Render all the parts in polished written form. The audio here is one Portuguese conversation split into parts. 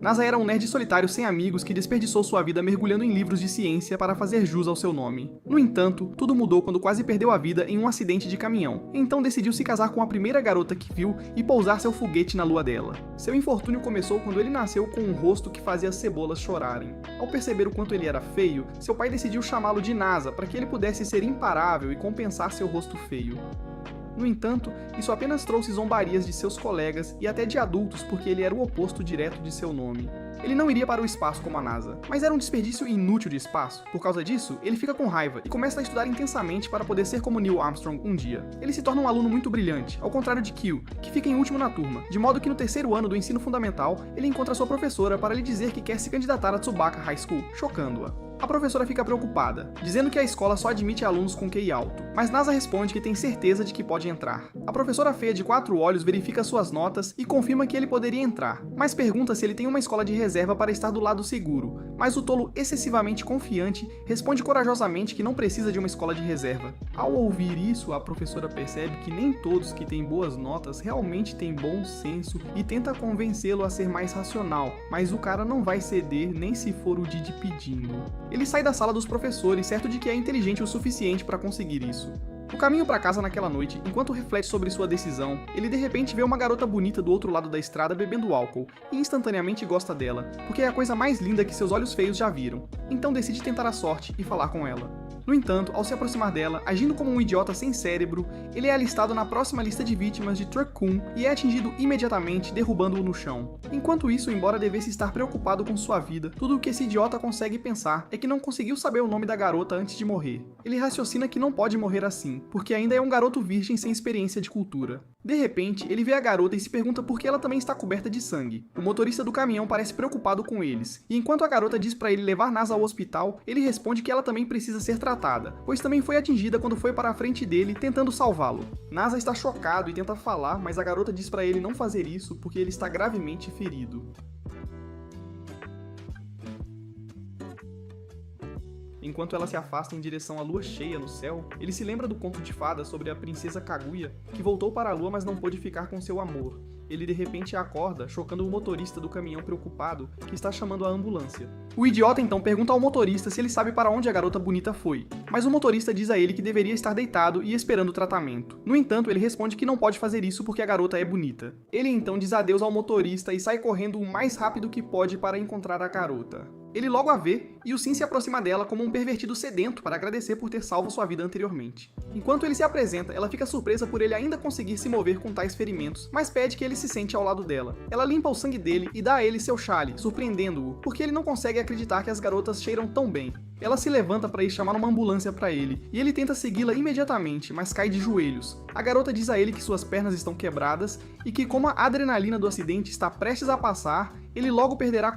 Nasa era um nerd solitário sem amigos que desperdiçou sua vida mergulhando em livros de ciência para fazer jus ao seu nome. No entanto, tudo mudou quando quase perdeu a vida em um acidente de caminhão. Então decidiu se casar com a primeira garota que viu e pousar seu foguete na lua dela. Seu infortúnio começou quando ele nasceu com um rosto que fazia as cebolas chorarem. Ao perceber o quanto ele era feio, seu pai decidiu chamá-lo de Nasa para que ele pudesse ser imparável e compensar seu rosto feio. No entanto, isso apenas trouxe zombarias de seus colegas e até de adultos porque ele era o oposto direto de seu nome. Ele não iria para o espaço como a NASA, mas era um desperdício inútil de espaço. Por causa disso, ele fica com raiva e começa a estudar intensamente para poder ser como Neil Armstrong um dia. Ele se torna um aluno muito brilhante, ao contrário de Q, que fica em último na turma, de modo que no terceiro ano do ensino fundamental, ele encontra sua professora para lhe dizer que quer se candidatar a Tsubaka High School, chocando-a. A professora fica preocupada, dizendo que a escola só admite alunos com QI alto, mas Nasa responde que tem certeza de que pode entrar. A professora feia de 4 olhos verifica suas notas e confirma que ele poderia entrar, mas pergunta se ele tem uma escola de reserva para estar do lado seguro, mas o tolo excessivamente confiante responde corajosamente que não precisa de uma escola de reserva. Ao ouvir isso, a professora percebe que nem todos que têm boas notas realmente têm bom senso e tenta convencê-lo a ser mais racional, mas o cara não vai ceder nem se for o Didi pedindo. Ele sai da sala dos professores, certo de que é inteligente o suficiente para conseguir isso. No caminho para casa naquela noite, enquanto reflete sobre sua decisão, ele de repente vê uma garota bonita do outro lado da estrada bebendo álcool, e instantaneamente gosta dela, porque é a coisa mais linda que seus olhos feios já viram. Então decide tentar a sorte e falar com ela. No entanto, ao se aproximar dela, agindo como um idiota sem cérebro, ele é alistado na próxima lista de vítimas de Truck-kun e é atingido imediatamente, derrubando-o no chão. Enquanto isso, embora devesse estar preocupado com sua vida, tudo o que esse idiota consegue pensar é que não conseguiu saber o nome da garota antes de morrer. Ele raciocina que não pode morrer assim, porque ainda é um garoto virgem sem experiência de cultura. De repente, ele vê a garota e se pergunta por que ela também está coberta de sangue. O motorista do caminhão parece preocupado com eles, e enquanto a garota diz para ele levar Nasa ao hospital, ele responde que ela também precisa ser tratada, pois também foi atingida quando foi para a frente dele tentando salvá-lo. Nasa está chocado e tenta falar, mas a garota diz para ele não fazer isso porque ele está gravemente ferido. Enquanto ela se afasta em direção à lua cheia no céu, ele se lembra do conto de fadas sobre a princesa Kaguya, que voltou para a lua mas não pôde ficar com seu amor. Ele de repente acorda, chocando o motorista do caminhão preocupado, que está chamando a ambulância. O idiota então pergunta ao motorista se ele sabe para onde a garota bonita foi, mas o motorista diz a ele que deveria estar deitado e esperando o tratamento. No entanto, ele responde que não pode fazer isso porque a garota é bonita. Ele então diz adeus ao motorista e sai correndo o mais rápido que pode para encontrar a garota. Ele logo a vê, e o Sim se aproxima dela como um pervertido sedento para agradecer por ter salvo sua vida anteriormente. Enquanto ele se apresenta, ela fica surpresa por ele ainda conseguir se mover com tais ferimentos, mas pede que ele se sente ao lado dela. Ela limpa o sangue dele e dá a ele seu chale, surpreendendo-o, porque ele não consegue acreditar que as garotas cheiram tão bem. Ela se levanta para ir chamar uma ambulância para ele, e ele tenta segui-la imediatamente, mas cai de joelhos. A garota diz a ele que suas pernas estão quebradas e que, como a adrenalina do acidente está prestes a passar, ele logo perderá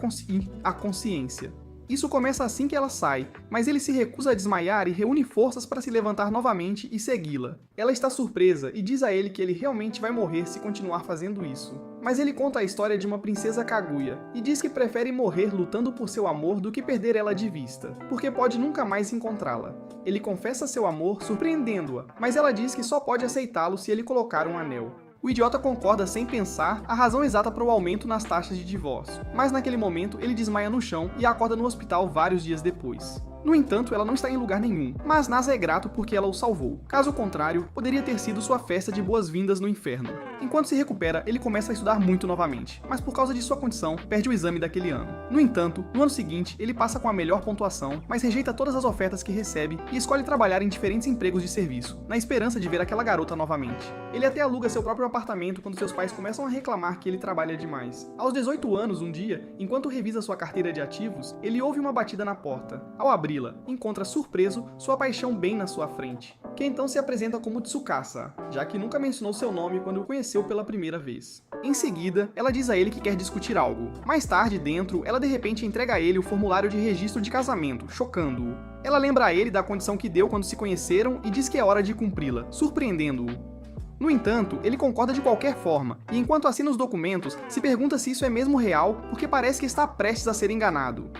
a consciência. Isso começa assim que ela sai, mas ele se recusa a desmaiar e reúne forças para se levantar novamente e segui-la. Ela está surpresa e diz a ele que ele realmente vai morrer se continuar fazendo isso. Mas ele conta a história de uma princesa Kaguya e diz que prefere morrer lutando por seu amor do que perder ela de vista, porque pode nunca mais encontrá-la. Ele confessa seu amor, surpreendendo-a, mas ela diz que só pode aceitá-lo se ele colocar um anel. O idiota concorda sem pensar a razão exata para o aumento nas taxas de divórcio, mas naquele momento ele desmaia no chão e acorda no hospital vários dias depois. No entanto, ela não está em lugar nenhum, mas Nasa é grato porque ela o salvou. Caso contrário, poderia ter sido sua festa de boas-vindas no inferno. Enquanto se recupera, ele começa a estudar muito novamente, mas por causa de sua condição, perde o exame daquele ano. No entanto, no ano seguinte, ele passa com a melhor pontuação, mas rejeita todas as ofertas que recebe e escolhe trabalhar em diferentes empregos de serviço, na esperança de ver aquela garota novamente. Ele até aluga seu próprio apartamento quando seus pais começam a reclamar que ele trabalha demais. Aos 18 anos, um dia, enquanto revisa sua carteira de ativos, ele ouve uma batida na porta. Ao abri-la, encontra surpreso sua paixão bem na sua frente, que então se apresenta como Tsukasa, já que nunca mencionou seu nome quando o conheceu pela primeira vez. Em seguida, ela diz a ele que quer discutir algo. Mais tarde, dentro, ela de repente entrega a ele o formulário de registro de casamento, chocando-o. Ela lembra a ele da condição que deu quando se conheceram e diz que é hora de cumpri-la, surpreendendo-o. No entanto, ele concorda de qualquer forma, e enquanto assina os documentos, se pergunta se isso é mesmo real, porque parece que está prestes a ser enganado.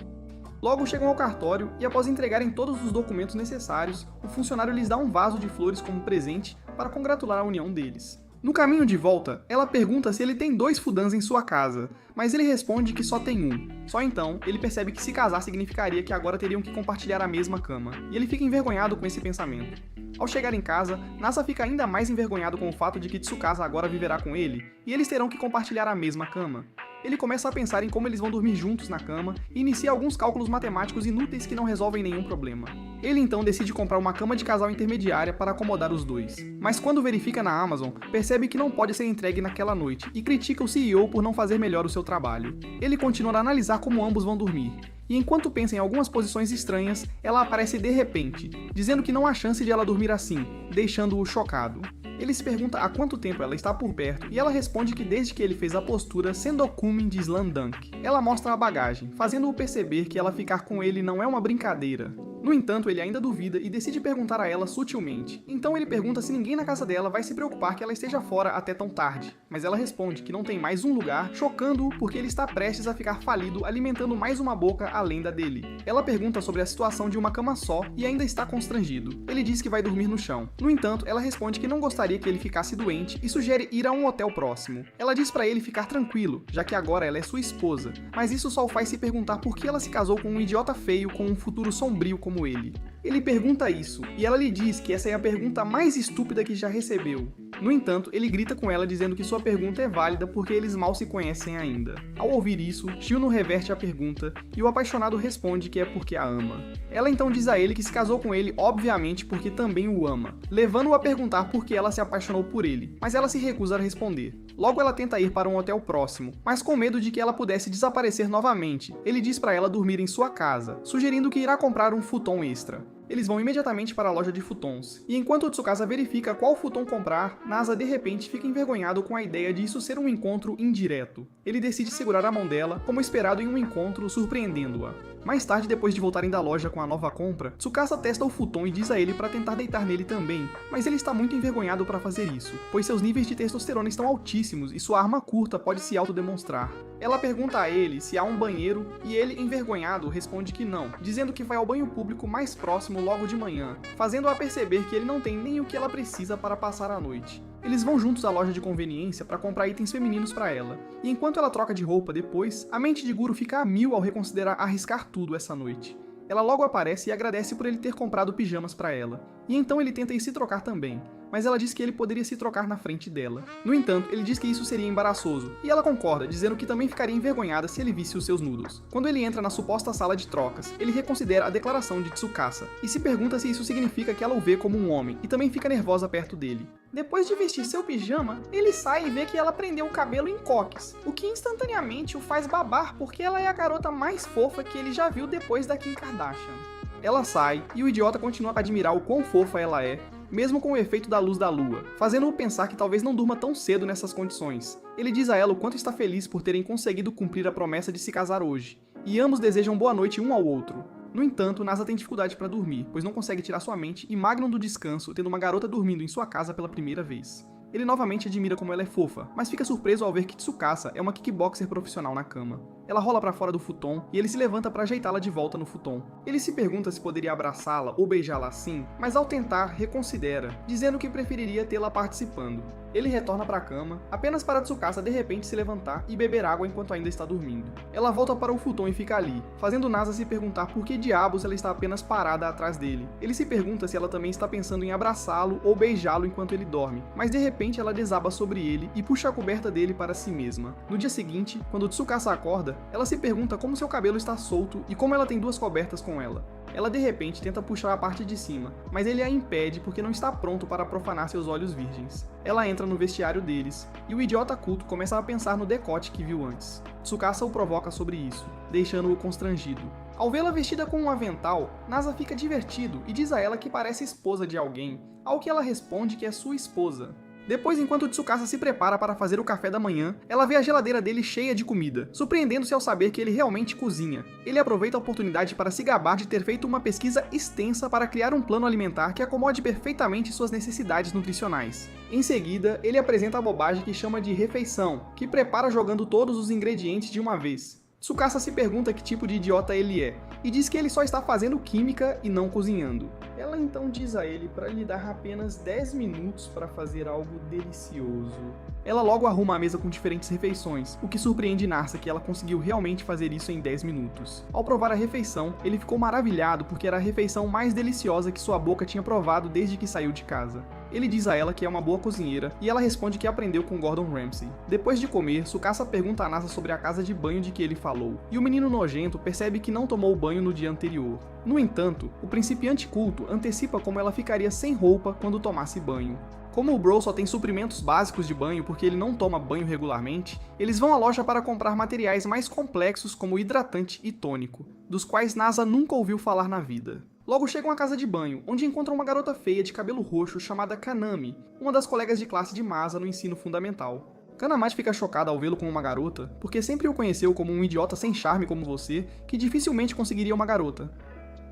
Logo chegam ao cartório e após entregarem todos os documentos necessários, o funcionário lhes dá um vaso de flores como presente para congratular a união deles. No caminho de volta, ela pergunta se ele tem 2 Fudans em sua casa, mas ele responde que só tem um. Só então, ele percebe que se casar significaria que agora teriam que compartilhar a mesma cama, e ele fica envergonhado com esse pensamento. Ao chegar em casa, Nasa fica ainda mais envergonhado com o fato de que Tsukasa agora viverá com ele, e eles terão que compartilhar a mesma cama. Ele começa a pensar em como eles vão dormir juntos na cama e inicia alguns cálculos matemáticos inúteis que não resolvem nenhum problema. Ele então decide comprar uma cama de casal intermediária para acomodar os dois. Mas quando verifica na Amazon, percebe que não pode ser entregue naquela noite e critica o CEO por não fazer melhor o seu trabalho. Ele continua a analisar como ambos vão dormir. E enquanto pensa em algumas posições estranhas, ela aparece de repente, dizendo que não há chance de ela dormir assim, deixando-o chocado. Ele se pergunta há quanto tempo ela está por perto e ela responde que desde que ele fez a postura Sendokumin de Slam Dunk. Ela mostra a bagagem, fazendo-o perceber que ela ficar com ele não é uma brincadeira. No entanto, ele ainda duvida e decide perguntar a ela sutilmente. Então ele pergunta se ninguém na casa dela vai se preocupar que ela esteja fora até tão tarde. Mas ela responde que não tem mais um lugar, chocando-o porque ele está prestes a ficar falido, alimentando mais uma boca além da dele. Ela pergunta sobre a situação de uma cama só e ainda está constrangido. Ele diz que vai dormir no chão. No entanto, ela responde que não gostaria que ele ficasse doente e sugere ir a um hotel próximo. Ela diz pra ele ficar tranquilo, já que agora ela é sua esposa, mas isso só o faz se perguntar por que ela se casou com um idiota feio com um futuro sombrio como ele. Ele pergunta isso, e ela lhe diz que essa é a pergunta mais estúpida que já recebeu. No entanto, ele grita com ela dizendo que sua pergunta é válida porque eles mal se conhecem ainda. Ao ouvir isso, Shino reverte a pergunta, e o apaixonado responde que é porque a ama. Ela então diz a ele que se casou com ele obviamente porque também o ama, levando-o a perguntar por que ela se apaixonou por ele, mas ela se recusa a responder. Logo ela tenta ir para um hotel próximo, mas com medo de que ela pudesse desaparecer novamente, ele diz para ela dormir em sua casa, sugerindo que irá comprar um futon extra. Eles vão imediatamente para a loja de futons, e enquanto Tsukasa verifica qual futon comprar, Nasa de repente fica envergonhado com a ideia de isso ser um encontro indireto. Ele decide segurar a mão dela, como esperado em um encontro, surpreendendo-a. Mais tarde, depois de voltarem da loja com a nova compra, Tsukasa testa o futon e diz a ele para tentar deitar nele também, mas ele está muito envergonhado para fazer isso, pois seus níveis de testosterona estão altíssimos e sua arma curta pode se autodemonstrar. Ela pergunta a ele se há um banheiro e ele, envergonhado, responde que não, dizendo que vai ao banho público mais próximo logo de manhã, fazendo-a perceber que ele não tem nem o que ela precisa para passar a noite. Eles vão juntos à loja de conveniência para comprar itens femininos para ela, e enquanto ela troca de roupa depois, a mente de Guru fica a mil ao reconsiderar arriscar tudo essa noite. Ela logo aparece e agradece por ele ter comprado pijamas para ela, e então ele tenta ir se trocar também, mas ela diz que ele poderia se trocar na frente dela. No entanto, ele diz que isso seria embaraçoso, e ela concorda, dizendo que também ficaria envergonhada se ele visse os seus nudos. Quando ele entra na suposta sala de trocas, ele reconsidera a declaração de Tsukasa, e se pergunta se isso significa que ela o vê como um homem, e também fica nervosa perto dele. Depois de vestir seu pijama, ele sai e vê que ela prendeu o cabelo em coques, o que instantaneamente o faz babar porque ela é a garota mais fofa que ele já viu depois da Kim Kardashian. Ela sai, e o idiota continua a admirar o quão fofa ela é, mesmo com o efeito da luz da lua, fazendo-o pensar que talvez não durma tão cedo nessas condições. Ele diz a ela o quanto está feliz por terem conseguido cumprir a promessa de se casar hoje, e ambos desejam boa noite um ao outro. No entanto, Nasa tem dificuldade para dormir, pois não consegue tirar sua mente e Magnum do descanso, tendo uma garota dormindo em sua casa pela primeira vez. Ele novamente admira como ela é fofa, mas fica surpreso ao ver que Tsukasa é uma kickboxer profissional na cama. Ela rola para fora do futon e ele se levanta para ajeitá-la de volta no futon. Ele se pergunta se poderia abraçá-la ou beijá-la assim, mas ao tentar, reconsidera, dizendo que preferiria tê-la participando. Ele retorna para a cama, apenas para Tsukasa de repente se levantar e beber água enquanto ainda está dormindo. Ela volta para o futon e fica ali, fazendo Nasa se perguntar por que diabos ela está apenas parada atrás dele. Ele se pergunta se ela também está pensando em abraçá-lo ou beijá-lo enquanto ele dorme, mas de repente ela desaba sobre ele e puxa a coberta dele para si mesma. No dia seguinte, quando Tsukasa acorda, ela se pergunta como seu cabelo está solto e como ela tem duas cobertas com ela. Ela de repente tenta puxar a parte de cima, mas ele a impede porque não está pronto para profanar seus olhos virgens. Ela entra no vestiário deles, e o idiota culto começa a pensar no decote que viu antes. Tsukasa o provoca sobre isso, deixando-o constrangido. Ao vê-la vestida com um avental, Nasa fica divertido e diz a ela que parece esposa de alguém, ao que ela responde que é sua esposa. Depois, enquanto Tsukasa se prepara para fazer o café da manhã, ela vê a geladeira dele cheia de comida, surpreendendo-se ao saber que ele realmente cozinha. Ele aproveita a oportunidade para se gabar de ter feito uma pesquisa extensa para criar um plano alimentar que acomode perfeitamente suas necessidades nutricionais. Em seguida, ele apresenta a bobagem que chama de refeição, que prepara jogando todos os ingredientes de uma vez. Tsukasa se pergunta que tipo de idiota ele é, e diz que ele só está fazendo química e não cozinhando. Ela então diz a ele para lhe dar apenas 10 minutos para fazer algo delicioso. Ela logo arruma a mesa com diferentes refeições, o que surpreende Narsa que ela conseguiu realmente fazer isso em 10 minutos. Ao provar a refeição, ele ficou maravilhado porque era a refeição mais deliciosa que sua boca tinha provado desde que saiu de casa. Ele diz a ela que é uma boa cozinheira e ela responde que aprendeu com Gordon Ramsay. Depois de comer, Tsukasa pergunta a Nasa sobre a casa de banho de que ele falou, e o menino nojento percebe que não tomou banho no dia anterior. No entanto, o principiante culto antecipa como ela ficaria sem roupa quando tomasse banho. Como o Bro só tem suprimentos básicos de banho porque ele não toma banho regularmente, eles vão à loja para comprar materiais mais complexos como hidratante e tônico, dos quais Nasa nunca ouviu falar na vida. Logo chegam à casa de banho, onde encontram uma garota feia de cabelo roxo chamada Kanami, uma das colegas de classe de Masa no ensino fundamental. Kanamachi fica chocada ao vê-lo como uma garota, porque sempre o conheceu como um idiota sem charme como você, que dificilmente conseguiria uma garota.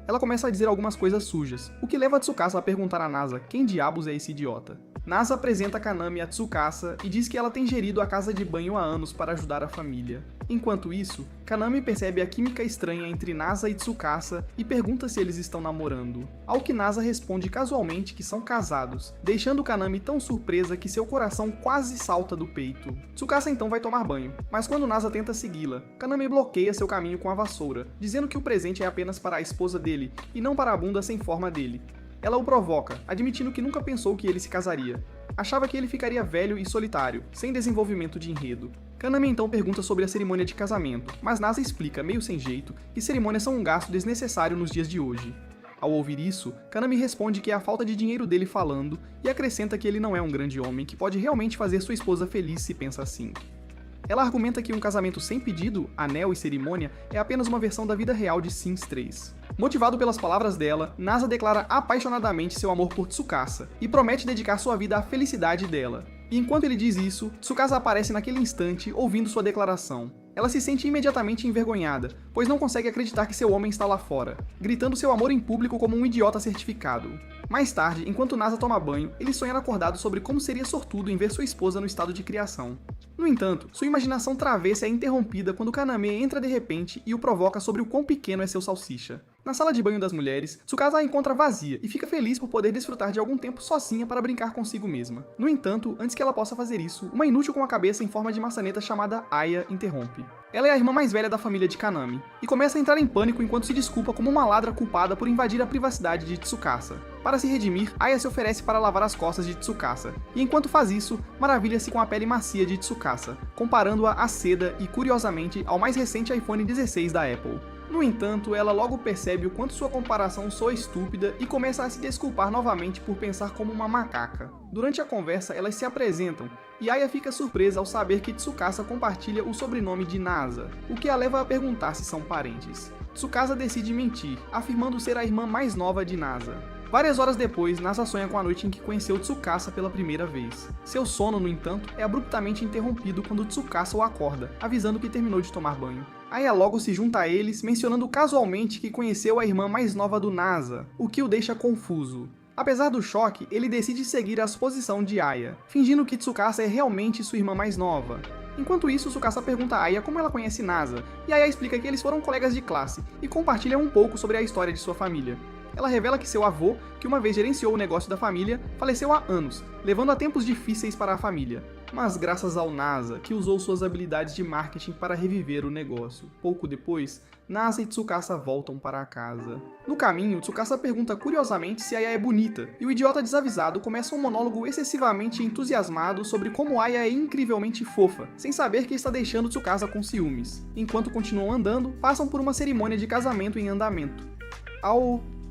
Ela começa a dizer algumas coisas sujas, o que leva a Tsukasa a perguntar a Nasa quem diabos é esse idiota. Nasa apresenta Kanami a Tsukasa e diz que ela tem gerido a casa de banho há anos para ajudar a família. Enquanto isso, Kanami percebe a química estranha entre Nasa e Tsukasa e pergunta se eles estão namorando. Ao que Nasa responde casualmente que são casados, deixando Kanami tão surpresa que seu coração quase salta do peito. Tsukasa então vai tomar banho, mas quando Nasa tenta segui-la, Kanami bloqueia seu caminho com a vassoura, dizendo que o presente é apenas para a esposa dele e não para a bunda sem forma dele. Ela o provoca, admitindo que nunca pensou que ele se casaria. Achava que ele ficaria velho e solitário, sem desenvolvimento de enredo. Kanami então pergunta sobre a cerimônia de casamento, mas Nasa explica, meio sem jeito, que cerimônias são um gasto desnecessário nos dias de hoje. Ao ouvir isso, Kanami responde que é a falta de dinheiro dele falando e acrescenta que ele não é um grande homem que pode realmente fazer sua esposa feliz se pensa assim. Ela argumenta que um casamento sem pedido, anel e cerimônia é apenas uma versão da vida real de Sims 3. Motivado pelas palavras dela, Nasa declara apaixonadamente seu amor por Tsukasa e promete dedicar sua vida à felicidade dela. E enquanto ele diz isso, Tsukasa aparece naquele instante ouvindo sua declaração. Ela se sente imediatamente envergonhada, pois não consegue acreditar que seu homem está lá fora, gritando seu amor em público como um idiota certificado. Mais tarde, enquanto Nasa toma banho, ele sonha acordado sobre como seria sortudo em ver sua esposa no estado de criação. No entanto, sua imaginação travessa é interrompida quando Kaname entra de repente e o provoca sobre o quão pequeno é seu salsicha. Na sala de banho das mulheres, Tsukasa a encontra vazia e fica feliz por poder desfrutar de algum tempo sozinha para brincar consigo mesma. No entanto, antes que ela possa fazer isso, uma inútil com a cabeça em forma de maçaneta chamada Aya interrompe. Ela é a irmã mais velha da família de Kanami, e começa a entrar em pânico enquanto se desculpa como uma ladra culpada por invadir a privacidade de Tsukasa. Para se redimir, Aya se oferece para lavar as costas de Tsukasa, e enquanto faz isso, maravilha-se com a pele macia de Tsukasa, comparando-a à seda e, curiosamente, ao mais recente iPhone 16 da Apple. No entanto, ela logo percebe o quanto sua comparação soa estúpida e começa a se desculpar novamente por pensar como uma macaca. Durante a conversa, elas se apresentam, e Aya fica surpresa ao saber que Tsukasa compartilha o sobrenome de Nasa, o que a leva a perguntar se são parentes. Tsukasa decide mentir, afirmando ser a irmã mais nova de Nasa. Várias horas depois, Nasa sonha com a noite em que conheceu Tsukasa pela primeira vez. Seu sono, no entanto, é abruptamente interrompido quando Tsukasa o acorda, avisando que terminou de tomar banho. Aya logo se junta a eles, mencionando casualmente que conheceu a irmã mais nova do Nasa, o que o deixa confuso. Apesar do choque, ele decide seguir a suposição de Aya, fingindo que Tsukasa é realmente sua irmã mais nova. Enquanto isso, Tsukasa pergunta a Aya como ela conhece Nasa, e Aya explica que eles foram colegas de classe, e compartilham um pouco sobre a história de sua família. Ela revela que seu avô, que uma vez gerenciou o negócio da família, faleceu há anos, levando a tempos difíceis para a família. Mas graças ao Nasa, que usou suas habilidades de marketing para reviver o negócio. Pouco depois, Nasa e Tsukasa voltam para casa. No caminho, Tsukasa pergunta curiosamente se Aya é bonita, e o idiota desavisado começa um monólogo excessivamente entusiasmado sobre como Aya é incrivelmente fofa, sem saber que está deixando Tsukasa com ciúmes. Enquanto continuam andando, passam por uma cerimônia de casamento em andamento.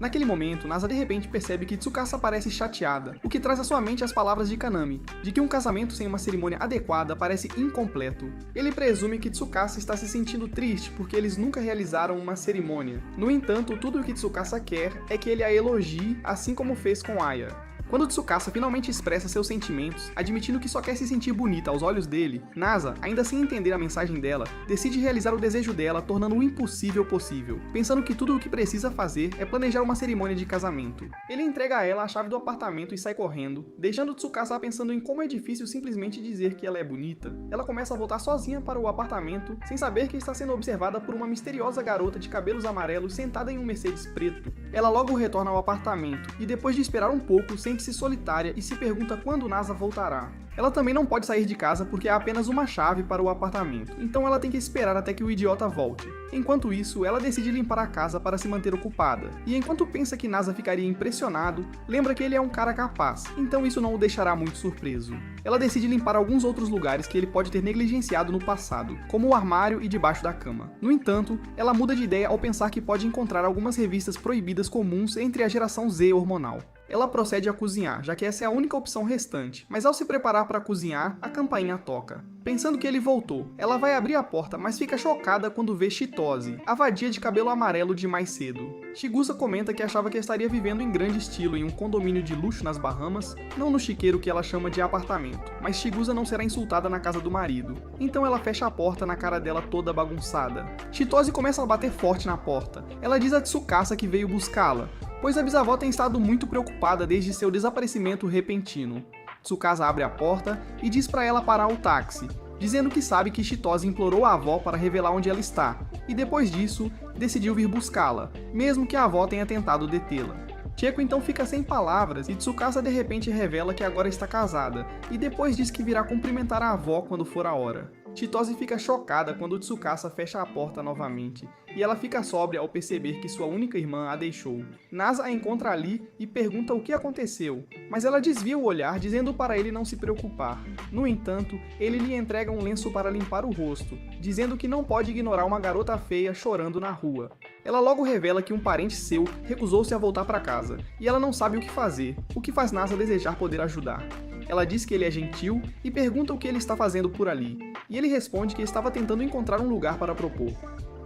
Naquele momento, Nasa de repente percebe que Tsukasa parece chateada, o que traz à sua mente as palavras de Kanami, de que um casamento sem uma cerimônia adequada parece incompleto. Ele presume que Tsukasa está se sentindo triste porque eles nunca realizaram uma cerimônia. No entanto, tudo o que Tsukasa quer é que ele a elogie, assim como fez com Aya. Quando Tsukasa finalmente expressa seus sentimentos, admitindo que só quer se sentir bonita aos olhos dele, Nasa, ainda sem entender a mensagem dela, decide realizar o desejo dela, tornando o impossível possível, pensando que tudo o que precisa fazer é planejar uma cerimônia de casamento. Ele entrega a ela a chave do apartamento e sai correndo, deixando Tsukasa pensando em como é difícil simplesmente dizer que ela é bonita. Ela começa a voltar sozinha para o apartamento, sem saber que está sendo observada por uma misteriosa garota de cabelos amarelos sentada em um Mercedes preto. Ela logo retorna ao apartamento, e depois de esperar um pouco, sente-se solitária e se pergunta quando Nasa voltará. Ela também não pode sair de casa porque há apenas uma chave para o apartamento, então ela tem que esperar até que o idiota volte. Enquanto isso, ela decide limpar a casa para se manter ocupada, e enquanto pensa que Nasa ficaria impressionado, lembra que ele é um cara capaz, então isso não o deixará muito surpreso. Ela decide limpar alguns outros lugares que ele pode ter negligenciado no passado, como o armário e debaixo da cama. No entanto, ela muda de ideia ao pensar que pode encontrar algumas revistas proibidas comuns entre a geração Z hormonal. Ela procede a cozinhar, já que essa é a única opção restante, mas ao se preparar para cozinhar, a campainha toca. Pensando que ele voltou, ela vai abrir a porta, mas fica chocada quando vê Chitose, a vadia de cabelo amarelo de mais cedo. Chigusa comenta que achava que estaria vivendo em grande estilo em um condomínio de luxo nas Bahamas, não no chiqueiro que ela chama de apartamento, mas Chigusa não será insultada na casa do marido. Então ela fecha a porta na cara dela toda bagunçada. Chitose começa a bater forte na porta. Ela diz a Tsukasa que veio buscá-la, pois a bisavó tem estado muito preocupada desde seu desaparecimento repentino. Tsukasa abre a porta e diz para ela parar o táxi, dizendo que sabe que Chitose implorou a avó para revelar onde ela está, e depois disso, decidiu vir buscá-la, mesmo que a avó tenha tentado detê-la. Chieko então fica sem palavras e Tsukasa de repente revela que agora está casada, e depois diz que virá cumprimentar a avó quando for a hora. Chitose fica chocada quando Tsukasa fecha a porta novamente, e ela fica sóbria ao perceber que sua única irmã a deixou. Nasa a encontra ali e pergunta o que aconteceu, mas ela desvia o olhar dizendo para ele não se preocupar. No entanto, ele lhe entrega um lenço para limpar o rosto, dizendo que não pode ignorar uma garota feia chorando na rua. Ela logo revela que um parente seu recusou-se a voltar para casa, e ela não sabe o que fazer, o que faz Nasa desejar poder ajudar. Ela diz que ele é gentil e pergunta o que ele está fazendo por ali, e ele responde que estava tentando encontrar um lugar para propor.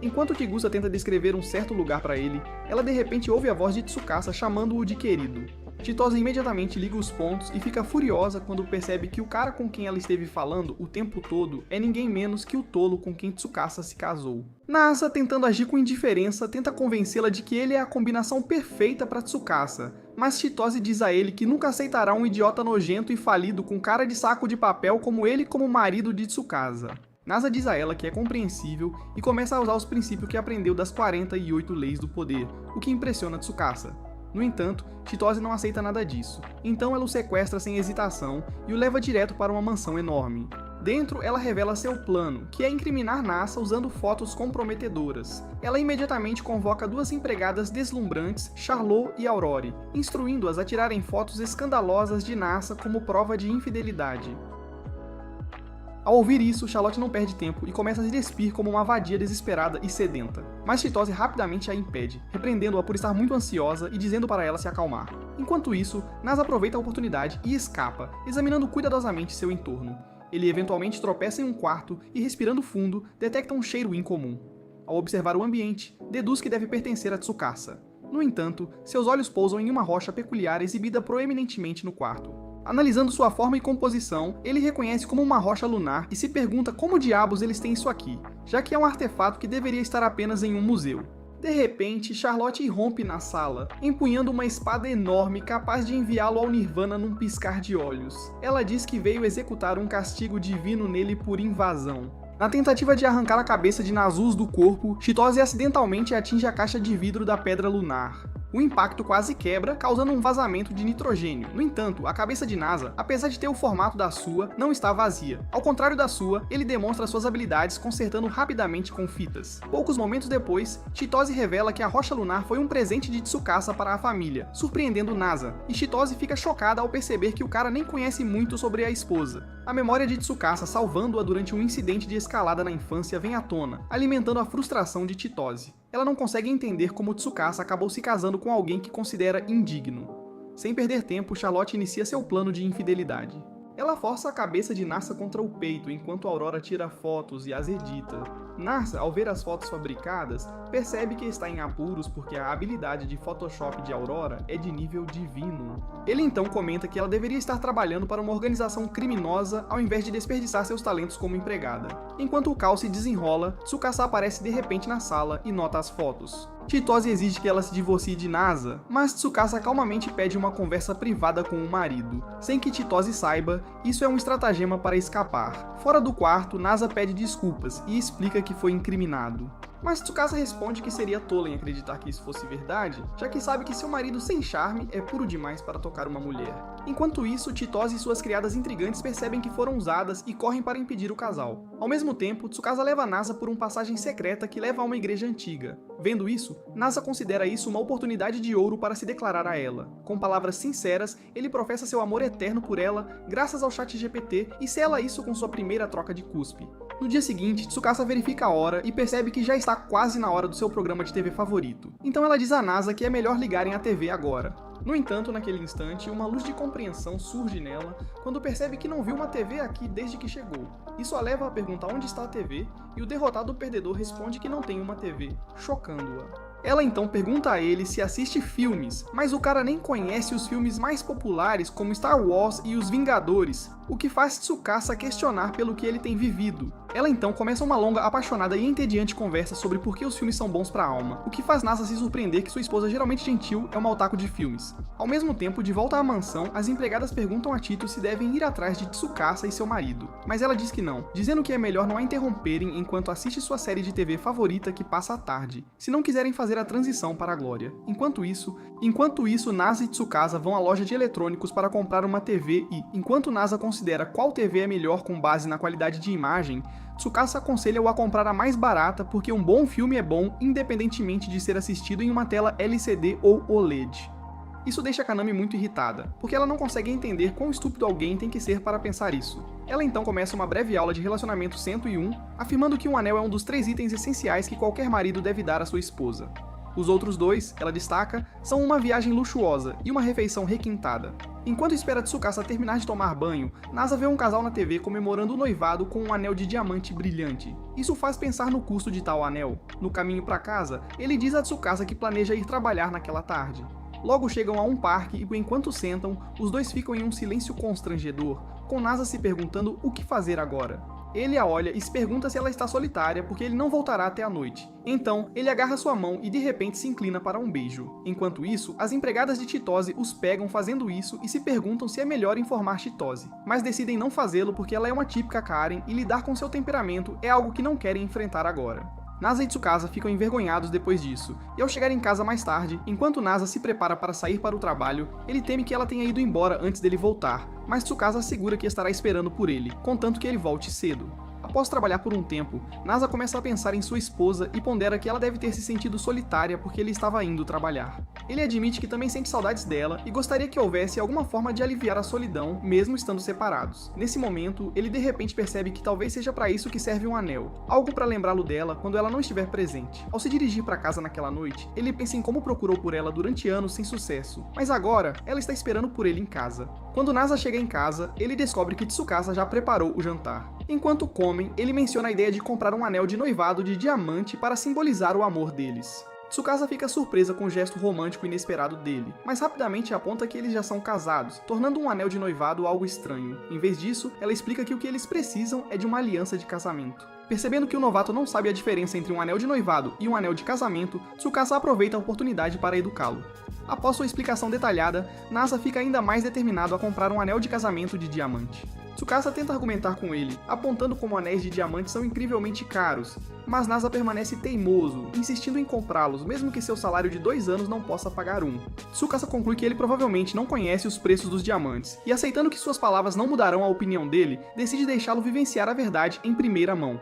Enquanto Chigusa tenta descrever um certo lugar para ele, ela de repente ouve a voz de Tsukasa chamando-o de querido. Chitose imediatamente liga os pontos e fica furiosa quando percebe que o cara com quem ela esteve falando o tempo todo é ninguém menos que o tolo com quem Tsukasa se casou. Nasa, tentando agir com indiferença, tenta convencê-la de que ele é a combinação perfeita para Tsukasa, mas Chitose diz a ele que nunca aceitará um idiota nojento e falido com cara de saco de papel como ele como marido de Tsukasa. Nasa diz a ela que é compreensível e começa a usar os princípios que aprendeu das 48 leis do poder, o que impressiona Tsukasa. No entanto, Chitose não aceita nada disso, então ela o sequestra sem hesitação e o leva direto para uma mansão enorme. Dentro, ela revela seu plano, que é incriminar Nasa usando fotos comprometedoras. Ela imediatamente convoca duas empregadas deslumbrantes, Charlot e Aurore, instruindo-as a tirarem fotos escandalosas de Nasa como prova de infidelidade. Ao ouvir isso, Charlotte não perde tempo e começa a se despir como uma vadia desesperada e sedenta. Mas Chitose rapidamente a impede, repreendendo-a por estar muito ansiosa e dizendo para ela se acalmar. Enquanto isso, Nasa aproveita a oportunidade e escapa, examinando cuidadosamente seu entorno. Ele eventualmente tropeça em um quarto e, respirando fundo, detecta um cheiro incomum. Ao observar o ambiente, deduz que deve pertencer a Tsukasa. No entanto, seus olhos pousam em uma rocha peculiar exibida proeminentemente no quarto. Analisando sua forma e composição, ele reconhece como uma rocha lunar e se pergunta como diabos eles têm isso aqui, já que é um artefato que deveria estar apenas em um museu. De repente, Charlotte irrompe na sala, empunhando uma espada enorme capaz de enviá-lo ao Nirvana num piscar de olhos. Ela diz que veio executar um castigo divino nele por invasão. Na tentativa de arrancar a cabeça de Nasus do corpo, Chitose acidentalmente atinge a caixa de vidro da pedra lunar. O impacto quase quebra, causando um vazamento de nitrogênio. No entanto, a cabeça de Nasa, apesar de ter o formato da sua, não está vazia. Ao contrário da sua, ele demonstra suas habilidades consertando rapidamente com fitas. Poucos momentos depois, Chitose revela que a rocha lunar foi um presente de Tsukasa para a família, surpreendendo Nasa, e Chitose fica chocada ao perceber que o cara nem conhece muito sobre a esposa. A memória de Tsukasa salvando-a durante um incidente de escalada na infância vem à tona, alimentando a frustração de Chitose. Ela não consegue entender como Tsukasa acabou se casando com alguém que considera indigno. Sem perder tempo, Charlotte inicia seu plano de infidelidade. Ela força a cabeça de Nasa contra o peito enquanto Aurora tira fotos e as edita. Nasa, ao ver as fotos fabricadas, percebe que está em apuros porque a habilidade de Photoshop de Aurora é de nível divino. Ele então comenta que ela deveria estar trabalhando para uma organização criminosa ao invés de desperdiçar seus talentos como empregada. Enquanto o caos se desenrola, Tsukasa aparece de repente na sala e nota as fotos. Chitose exige que ela se divorcie de Nasa, mas Tsukasa calmamente pede uma conversa privada com o marido. Sem que Chitose saiba, isso é um estratagema para escapar. Fora do quarto, Nasa pede desculpas e explica que foi incriminado. Mas Tsukasa responde que seria tola em acreditar que isso fosse verdade, já que sabe que seu marido sem charme é puro demais para tocar uma mulher. Enquanto isso, Chitose e suas criadas intrigantes percebem que foram usadas e correm para impedir o casal. Ao mesmo tempo, Tsukasa leva Nasa por uma passagem secreta que leva a uma igreja antiga. Vendo isso, Nasa considera isso uma oportunidade de ouro para se declarar a ela. Com palavras sinceras, ele professa seu amor eterno por ela, graças ao ChatGPT, e sela isso com sua primeira troca de cuspe. No dia seguinte, Tsukasa verifica a hora e percebe que já está quase na hora do seu programa de TV favorito. Então ela diz a Nasa que é melhor ligarem a TV agora. No entanto, naquele instante, uma luz de compreensão surge nela quando percebe que não viu uma TV aqui desde que chegou. Isso a leva a perguntar onde está a TV, e o derrotado perdedor responde que não tem uma TV, chocando-a. Ela então pergunta a ele se assiste filmes, mas o cara nem conhece os filmes mais populares como Star Wars e Os Vingadores, o que faz Tsukasa questionar pelo que ele tem vivido. Ela então começa uma longa, apaixonada e entediante conversa sobre por que os filmes são bons pra alma, o que faz Nasa se surpreender que sua esposa geralmente gentil é uma otaku de filmes. Ao mesmo tempo, de volta à mansão, as empregadas perguntam a Tito se devem ir atrás de Tsukasa e seu marido, mas ela diz que não, dizendo que é melhor não a interromperem enquanto assiste sua série de TV favorita que passa à tarde, se não quiserem fazer a transição para a glória. Enquanto isso, Nasa e Tsukasa vão à loja de eletrônicos para comprar uma TV e, enquanto Nasa considera qual TV é melhor com base na qualidade de imagem, Tsukasa aconselha-o a comprar a mais barata porque um bom filme é bom independentemente de ser assistido em uma tela LCD ou OLED. Isso deixa Kanami muito irritada, porque ela não consegue entender quão estúpido alguém tem que ser para pensar isso. Ela então começa uma breve aula de relacionamento 101, afirmando que um anel é um dos 3 itens essenciais que qualquer marido deve dar à sua esposa. Os outros 2, ela destaca, são uma viagem luxuosa e uma refeição requintada. Enquanto espera Tsukasa terminar de tomar banho, Nasa vê um casal na TV comemorando o noivado com um anel de diamante brilhante. Isso faz pensar no custo de tal anel. No caminho para casa, ele diz a Tsukasa que planeja ir trabalhar naquela tarde. Logo chegam a um parque e enquanto sentam, os dois ficam em um silêncio constrangedor, com Nasa se perguntando o que fazer agora. Ele a olha e se pergunta se ela está solitária porque ele não voltará até a noite. Então, ele agarra sua mão e de repente se inclina para um beijo. Enquanto isso, as empregadas de Chitose os pegam fazendo isso e se perguntam se é melhor informar Chitose. Mas decidem não fazê-lo porque ela é uma típica Karen e lidar com seu temperamento é algo que não querem enfrentar agora. Nasa e Tsukasa ficam envergonhados depois disso, e ao chegar em casa mais tarde, enquanto Nasa se prepara para sair para o trabalho, ele teme que ela tenha ido embora antes dele voltar, mas Tsukasa assegura que estará esperando por ele, contanto que ele volte cedo. Após trabalhar por um tempo, Nasa começa a pensar em sua esposa e pondera que ela deve ter se sentido solitária porque ele estava indo trabalhar. Ele admite que também sente saudades dela e gostaria que houvesse alguma forma de aliviar a solidão, mesmo estando separados. Nesse momento, ele de repente percebe que talvez seja para isso que serve um anel, algo para lembrá-lo dela quando ela não estiver presente. Ao se dirigir para casa naquela noite, ele pensa em como procurou por ela durante anos sem sucesso, mas agora ela está esperando por ele em casa. Quando Nasa chega em casa, ele descobre que Tsukasa já preparou o jantar. Enquanto comem, ele menciona a ideia de comprar um anel de noivado de diamante para simbolizar o amor deles. Tsukasa fica surpresa com o gesto romântico inesperado dele, mas rapidamente aponta que eles já são casados, tornando um anel de noivado algo estranho. Em vez disso, ela explica que o que eles precisam é de uma aliança de casamento. Percebendo que o novato não sabe a diferença entre um anel de noivado e um anel de casamento, Tsukasa aproveita a oportunidade para educá-lo. Após sua explicação detalhada, Nasa fica ainda mais determinado a comprar um anel de casamento de diamante. Tsukasa tenta argumentar com ele, apontando como anéis de diamante são incrivelmente caros, mas Nasa permanece teimoso, insistindo em comprá-los, mesmo que seu salário de 2 anos não possa pagar um. Tsukasa conclui que ele provavelmente não conhece os preços dos diamantes, e aceitando que suas palavras não mudarão a opinião dele, decide deixá-lo vivenciar a verdade em primeira mão.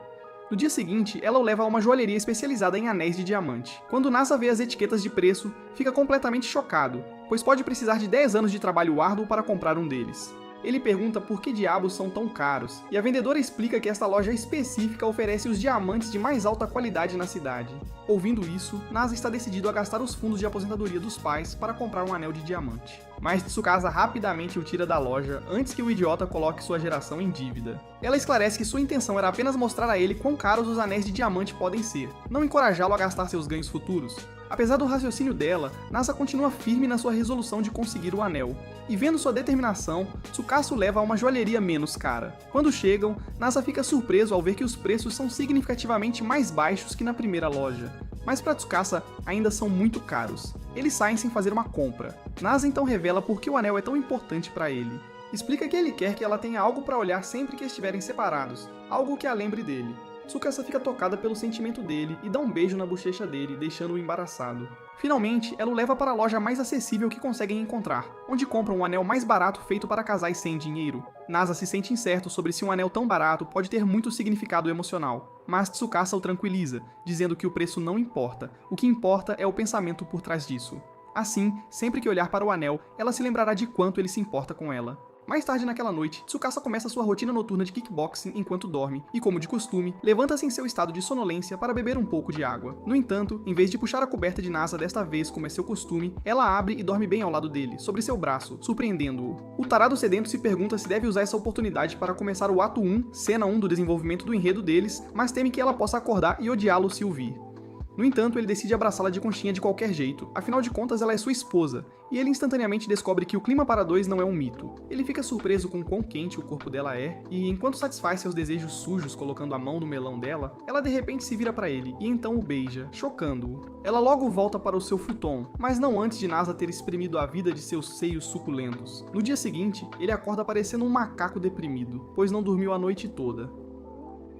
No dia seguinte, ela o leva a uma joalheria especializada em anéis de diamante. Quando Nasa vê as etiquetas de preço, fica completamente chocado, pois pode precisar de 10 anos de trabalho árduo para comprar um deles. Ele pergunta por que diabos são tão caros, e a vendedora explica que esta loja específica oferece os diamantes de mais alta qualidade na cidade. Ouvindo isso, Nasa está decidido a gastar os fundos de aposentadoria dos pais para comprar um anel de diamante. Mas Tsukasa rapidamente o tira da loja antes que o idiota coloque sua geração em dívida. Ela esclarece que sua intenção era apenas mostrar a ele quão caros os anéis de diamante podem ser, não encorajá-lo a gastar seus ganhos futuros. Apesar do raciocínio dela, Nasa continua firme na sua resolução de conseguir o anel, e vendo sua determinação, Tsukasa o leva a uma joalheria menos cara. Quando chegam, Nasa fica surpreso ao ver que os preços são significativamente mais baixos que na primeira loja, mas para Tsukasa ainda são muito caros. Eles saem sem fazer uma compra. Nasa então revela por que o anel é tão importante para ele. Explica que ele quer que ela tenha algo para olhar sempre que estiverem separados, algo que a lembre dele. Tsukasa fica tocada pelo sentimento dele e dá um beijo na bochecha dele, deixando-o embaraçado. Finalmente, ela o leva para a loja mais acessível que conseguem encontrar, onde compram um anel mais barato feito para casais sem dinheiro. Nasa se sente incerto sobre se um anel tão barato pode ter muito significado emocional, mas Tsukasa o tranquiliza, dizendo que o preço não importa, o que importa é o pensamento por trás disso. Assim, sempre que olhar para o anel, ela se lembrará de quanto ele se importa com ela. Mais tarde naquela noite, Tsukasa começa sua rotina noturna de kickboxing enquanto dorme, e como de costume, levanta-se em seu estado de sonolência para beber um pouco de água. No entanto, em vez de puxar a coberta de Nasa desta vez como é seu costume, ela abre e dorme bem ao lado dele, sobre seu braço, surpreendendo-o. O tarado sedento se pergunta se deve usar essa oportunidade para começar o ato 1, cena 1 do desenvolvimento do enredo deles, mas teme que ela possa acordar e odiá-lo se o vir. No entanto, ele decide abraçá-la de conchinha de qualquer jeito, afinal de contas ela é sua esposa, e ele instantaneamente descobre que o clima para dois não é um mito. Ele fica surpreso com quão quente o corpo dela é, e enquanto satisfaz seus desejos sujos colocando a mão no melão dela, ela de repente se vira para ele e então o beija, chocando-o. Ela logo volta para o seu futon, mas não antes de Nasa ter exprimido a vida de seus seios suculentos. No dia seguinte, ele acorda parecendo um macaco deprimido, pois não dormiu a noite toda.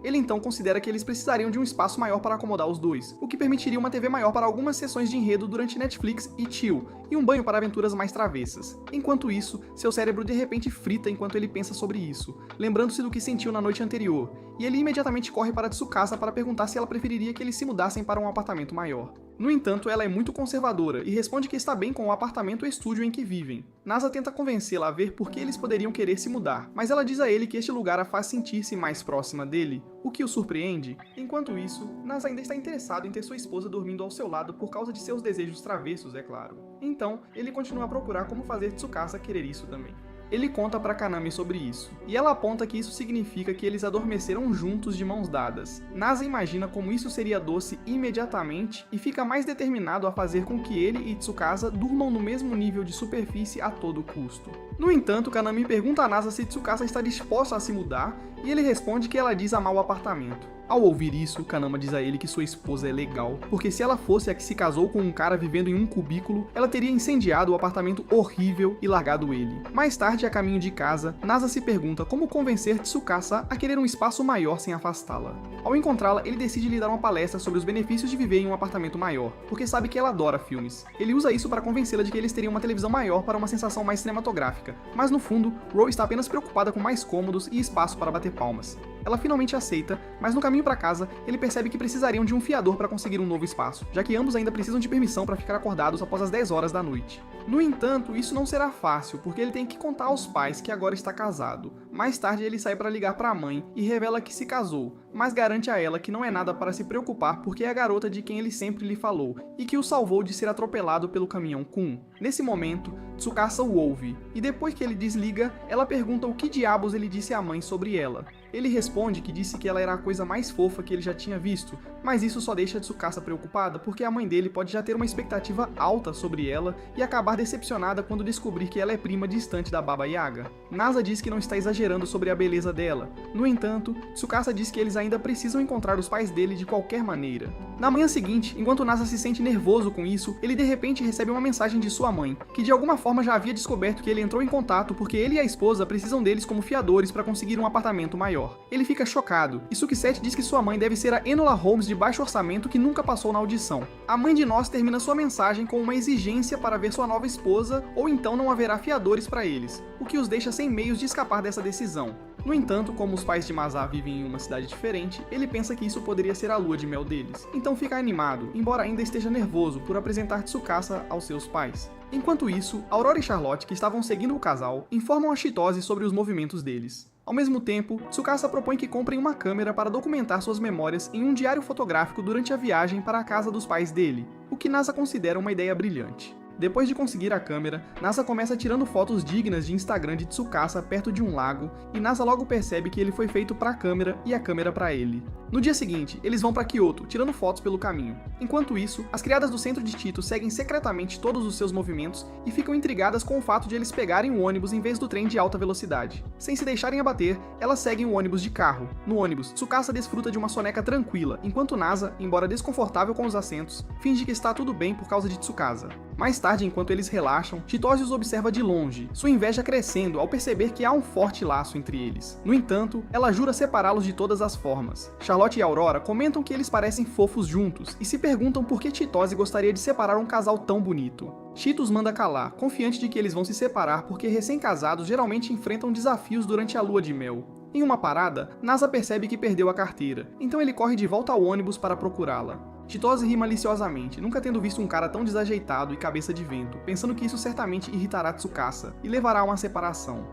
Ele então considera que eles precisariam de um espaço maior para acomodar os dois, o que permitiria uma TV maior para algumas sessões de enredo durante Netflix e chill, e um banho para aventuras mais travessas. Enquanto isso, seu cérebro de repente frita enquanto ele pensa sobre isso, lembrando-se do que sentiu na noite anterior, e ele imediatamente corre para Tsukasa para perguntar se ela preferiria que eles se mudassem para um apartamento maior. No entanto, ela é muito conservadora e responde que está bem com o apartamento e estúdio em que vivem. Nasa tenta convencê-la a ver por que eles poderiam querer se mudar, mas ela diz a ele que este lugar a faz sentir-se mais próxima dele, o que o surpreende. Enquanto isso, Nasa ainda está interessado em ter sua esposa dormindo ao seu lado por causa de seus desejos travessos, é claro. Então, ele continua a procurar como fazer Tsukasa querer isso também. Ele conta para Kaname sobre isso, e ela aponta que isso significa que eles adormeceram juntos de mãos dadas. Nasa imagina como isso seria doce imediatamente e fica mais determinado a fazer com que ele e Tsukasa durmam no mesmo nível de superfície a todo custo. No entanto, Kaname pergunta a Nasa se Tsukasa está disposta a se mudar, e ele responde que ela diz amar o apartamento. Ao ouvir isso, Kanama diz a ele que sua esposa é legal, porque se ela fosse a que se casou com um cara vivendo em um cubículo, ela teria incendiado o apartamento horrível e largado ele. Mais tarde, a caminho de casa, Nasa se pergunta como convencer Tsukasa a querer um espaço maior sem afastá-la. Ao encontrá-la, ele decide lhe dar uma palestra sobre os benefícios de viver em um apartamento maior, porque sabe que ela adora filmes. Ele usa isso para convencê-la de que eles teriam uma televisão maior para uma sensação mais cinematográfica, mas no fundo, Ro está apenas preocupada com mais cômodos e espaço para bater palmas. Ela finalmente aceita, mas no caminho para casa, ele percebe que precisariam de um fiador para conseguir um novo espaço, já que ambos ainda precisam de permissão para ficar acordados após as 10 horas da noite. No entanto, isso não será fácil, porque ele tem que contar aos pais que agora está casado. Mais tarde, ele sai para ligar para a mãe e revela que se casou, mas garante a ela que não é nada para se preocupar porque é a garota de quem ele sempre lhe falou, e que o salvou de ser atropelado pelo caminhão Kun. Nesse momento, Tsukasa o ouve, e depois que ele desliga, ela pergunta o que diabos ele disse à mãe sobre ela. Ele responde que disse que ela era a coisa mais fofa que ele já tinha visto, mas isso só deixa Tsukasa preocupada porque a mãe dele pode já ter uma expectativa alta sobre ela e acabar decepcionada quando descobrir que ela é prima distante da Baba Yaga. Nasa diz que não está exagerando sobre a beleza dela. No entanto, Tsukasa diz que eles ainda precisam encontrar os pais dele de qualquer maneira. Na manhã seguinte, enquanto Nasa se sente nervoso com isso, ele de repente recebe uma mensagem de sua mãe, que de alguma forma já havia descoberto que ele entrou em contato porque ele e a esposa precisam deles como fiadores para conseguir um apartamento maior. Ele fica chocado, e Sukisete diz que sua mãe deve ser a Enola Holmes de baixo orçamento que nunca passou na audição. A mãe de Nós termina sua mensagem com uma exigência para ver sua nova esposa, ou então não haverá fiadores para eles, o que os deixa sem meios de escapar dessa decisão. No entanto, como os pais de Masa vivem em uma cidade diferente, ele pensa que isso poderia ser a lua de mel deles, então fica animado, embora ainda esteja nervoso por apresentar Tsukasa aos seus pais. Enquanto isso, Aurora e Charlotte, que estavam seguindo o casal, informam a Chitose sobre os movimentos deles. Ao mesmo tempo, Tsukasa propõe que comprem uma câmera para documentar suas memórias em um diário fotográfico durante a viagem para a casa dos pais dele, o que Nasa considera uma ideia brilhante. Depois de conseguir a câmera, Nasa começa tirando fotos dignas de Instagram de Tsukasa perto de um lago, e Nasa logo percebe que ele foi feito para a câmera e a câmera para ele. No dia seguinte, eles vão para Kyoto, tirando fotos pelo caminho. Enquanto isso, as criadas do centro de Tito seguem secretamente todos os seus movimentos e ficam intrigadas com o fato de eles pegarem o ônibus em vez do trem de alta velocidade. Sem se deixarem abater, elas seguem o ônibus de carro. No ônibus, Tsukasa desfruta de uma soneca tranquila, enquanto Nasa, embora desconfortável com os assentos, finge que está tudo bem por causa de Tsukasa. Mais tarde, enquanto eles relaxam, Chitose os observa de longe, sua inveja crescendo ao perceber que há um forte laço entre eles. No entanto, ela jura separá-los de todas as formas. Charlotte e Aurora comentam que eles parecem fofos juntos e se perguntam por que Chitose gostaria de separar um casal tão bonito. Chito os manda calar, confiante de que eles vão se separar porque recém-casados geralmente enfrentam desafios durante a lua de mel. Em uma parada, Nasa percebe que perdeu a carteira, então ele corre de volta ao ônibus para procurá-la. Chitose ri maliciosamente, nunca tendo visto um cara tão desajeitado e cabeça de vento, pensando que isso certamente irritará Tsukasa e levará a uma separação.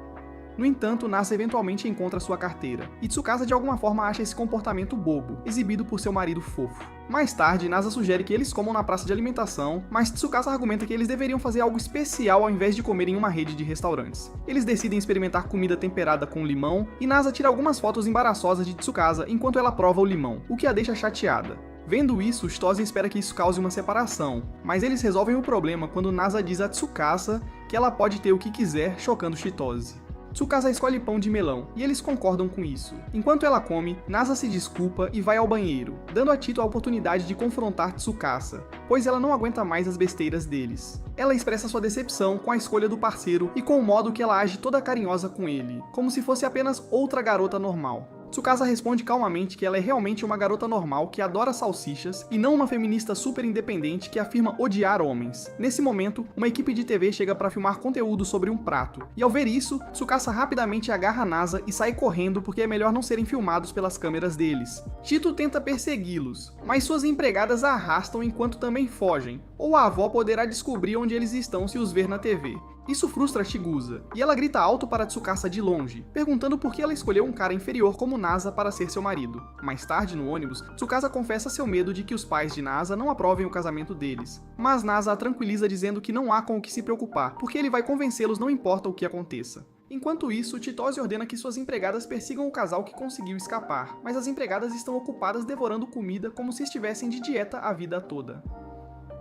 No entanto, Nasa eventualmente encontra sua carteira, e Tsukasa de alguma forma acha esse comportamento bobo, exibido por seu marido fofo. Mais tarde, Nasa sugere que eles comam na praça de alimentação, mas Tsukasa argumenta que eles deveriam fazer algo especial ao invés de comer em uma rede de restaurantes. Eles decidem experimentar comida temperada com limão, e Nasa tira algumas fotos embaraçosas de Tsukasa enquanto ela prova o limão, o que a deixa chateada. Vendo isso, Chitose espera que isso cause uma separação, mas eles resolvem o problema quando Nasa diz a Tsukasa que ela pode ter o que quiser, chocando Chitose. Tsukasa escolhe pão de melão, e eles concordam com isso. Enquanto ela come, Nasa se desculpa e vai ao banheiro, dando a Tito a oportunidade de confrontar Tsukasa, pois ela não aguenta mais as besteiras deles. Ela expressa sua decepção com a escolha do parceiro e com o modo que ela age toda carinhosa com ele, como se fosse apenas outra garota normal. Tsukasa responde calmamente que ela é realmente uma garota normal que adora salsichas e não uma feminista super independente que afirma odiar homens. Nesse momento, uma equipe de TV chega para filmar conteúdo sobre um prato, e ao ver isso, Tsukasa rapidamente agarra Nasa e sai correndo porque é melhor não serem filmados pelas câmeras deles. Tito tenta persegui-los, mas suas empregadas a arrastam enquanto também fogem, ou a avó poderá descobrir onde eles estão se os ver na TV. Isso frustra Chigusa, e ela grita alto para Tsukasa de longe, perguntando por que ela escolheu um cara inferior como Nasa para ser seu marido. Mais tarde, no ônibus, Tsukasa confessa seu medo de que os pais de Nasa não aprovem o casamento deles, mas Nasa a tranquiliza dizendo que não há com o que se preocupar, porque ele vai convencê-los não importa o que aconteça. Enquanto isso, Chitose ordena que suas empregadas persigam o casal que conseguiu escapar, mas as empregadas estão ocupadas devorando comida como se estivessem de dieta a vida toda.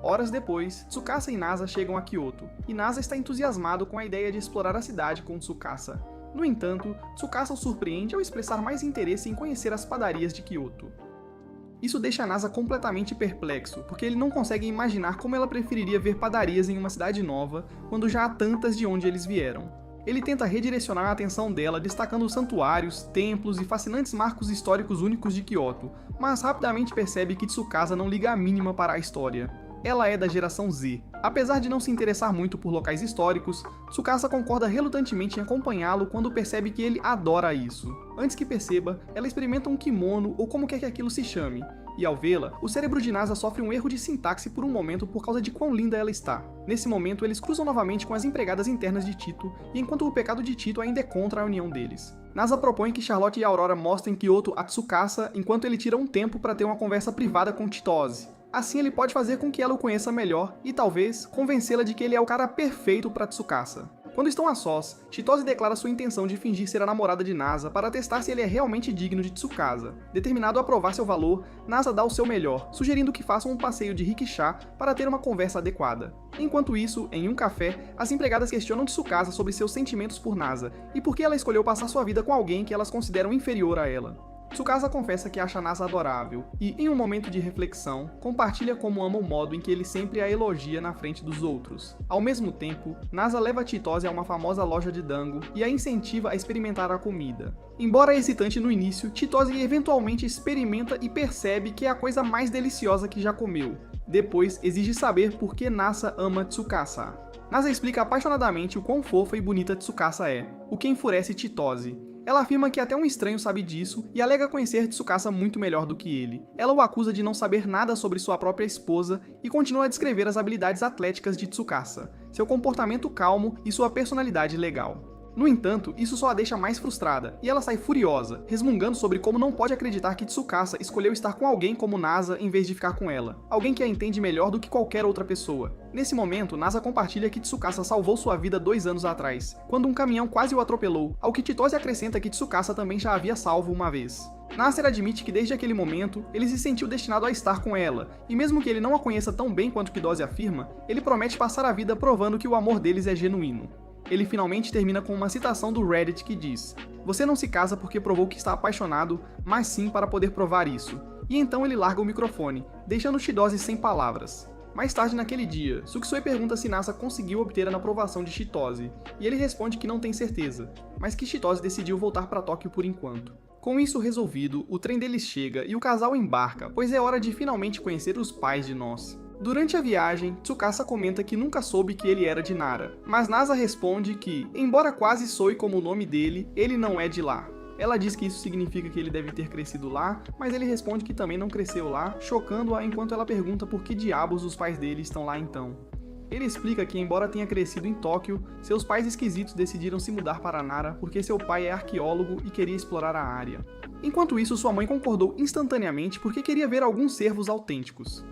Horas depois, Tsukasa e Nasa chegam a Kyoto, e Nasa está entusiasmado com a ideia de explorar a cidade com Tsukasa. No entanto, Tsukasa o surpreende ao expressar mais interesse em conhecer as padarias de Kyoto. Isso deixa Nasa completamente perplexo, porque ele não consegue imaginar como ela preferiria ver padarias em uma cidade nova, quando já há tantas de onde eles vieram. Ele tenta redirecionar a atenção dela, destacando os santuários, templos e fascinantes marcos históricos únicos de Kyoto, mas rapidamente percebe que Tsukasa não liga a mínima para a história. Ela é da geração Z. Apesar de não se interessar muito por locais históricos, Tsukasa concorda relutantemente em acompanhá-lo quando percebe que ele adora isso. Antes que perceba, ela experimenta um kimono ou como quer que aquilo se chame, e ao vê-la, o cérebro de Nasa sofre um erro de sintaxe por um momento por causa de quão linda ela está. Nesse momento, eles cruzam novamente com as empregadas internas de Tito, e enquanto o pecado de Tito ainda é contra a união deles. Nasa propõe que Charlotte e Aurora mostrem Kyoto a Tsukasa enquanto ele tira um tempo para ter uma conversa privada com Chitose. Assim ele pode fazer com que ela o conheça melhor e talvez convencê-la de que ele é o cara perfeito para Tsukasa. Quando estão a sós, Chitose declara sua intenção de fingir ser a namorada de Nasa para testar se ele é realmente digno de Tsukasa. Determinado a provar seu valor, Nasa dá o seu melhor, sugerindo que façam um passeio de rickshaw para ter uma conversa adequada. Enquanto isso, em um café, as empregadas questionam Tsukasa sobre seus sentimentos por Nasa e por que ela escolheu passar sua vida com alguém que elas consideram inferior a ela. Tsukasa confessa que acha Nasa adorável e, em um momento de reflexão, compartilha como ama o modo em que ele sempre a elogia na frente dos outros. Ao mesmo tempo, Nasa leva Chitose a uma famosa loja de dango e a incentiva a experimentar a comida. Embora excitante no início, Chitose eventualmente experimenta e percebe que é a coisa mais deliciosa que já comeu. Depois, exige saber por que Nasa ama Tsukasa. Nasa explica apaixonadamente o quão fofa e bonita Tsukasa é, o que enfurece Chitose. Ela afirma que até um estranho sabe disso e alega conhecer Tsukasa muito melhor do que ele. Ela o acusa de não saber nada sobre sua própria esposa e continua a descrever as habilidades atléticas de Tsukasa, seu comportamento calmo e sua personalidade legal. No entanto, isso só a deixa mais frustrada, e ela sai furiosa, resmungando sobre como não pode acreditar que Tsukasa escolheu estar com alguém como Nasa em vez de ficar com ela, alguém que a entende melhor do que qualquer outra pessoa. Nesse momento, Nasa compartilha que Tsukasa salvou sua vida 2 anos atrás, quando um caminhão quase o atropelou, ao que Chitose acrescenta que Tsukasa também já havia salvo uma vez. Nasser admite que desde aquele momento, ele se sentiu destinado a estar com ela, e mesmo que ele não a conheça tão bem quanto Chitose afirma, ele promete passar a vida provando que o amor deles é genuíno. Ele finalmente termina com uma citação do Reddit que diz: "Você não se casa porque provou que está apaixonado, mas sim para poder provar isso." E então ele larga o microfone, deixando Chitose sem palavras. Mais tarde naquele dia, Sukisui pergunta se Nasa conseguiu obter a aprovação de Chitose, e ele responde que não tem certeza, mas que Chitose decidiu voltar para Tóquio por enquanto. Com isso resolvido, o trem deles chega e o casal embarca, pois é hora de finalmente conhecer os pais de Nós. Durante a viagem, Tsukasa comenta que nunca soube que ele era de Nara, mas Nasa responde que, embora quase soe como o nome dele, ele não é de lá. Ela diz que isso significa que ele deve ter crescido lá, mas ele responde que também não cresceu lá, chocando-a enquanto ela pergunta por que diabos os pais dele estão lá então. Ele explica que, embora tenha crescido em Tóquio, seus pais esquisitos decidiram se mudar para Nara porque seu pai é arqueólogo e queria explorar a área. Enquanto isso, sua mãe concordou instantaneamente porque queria ver alguns cervos autênticos.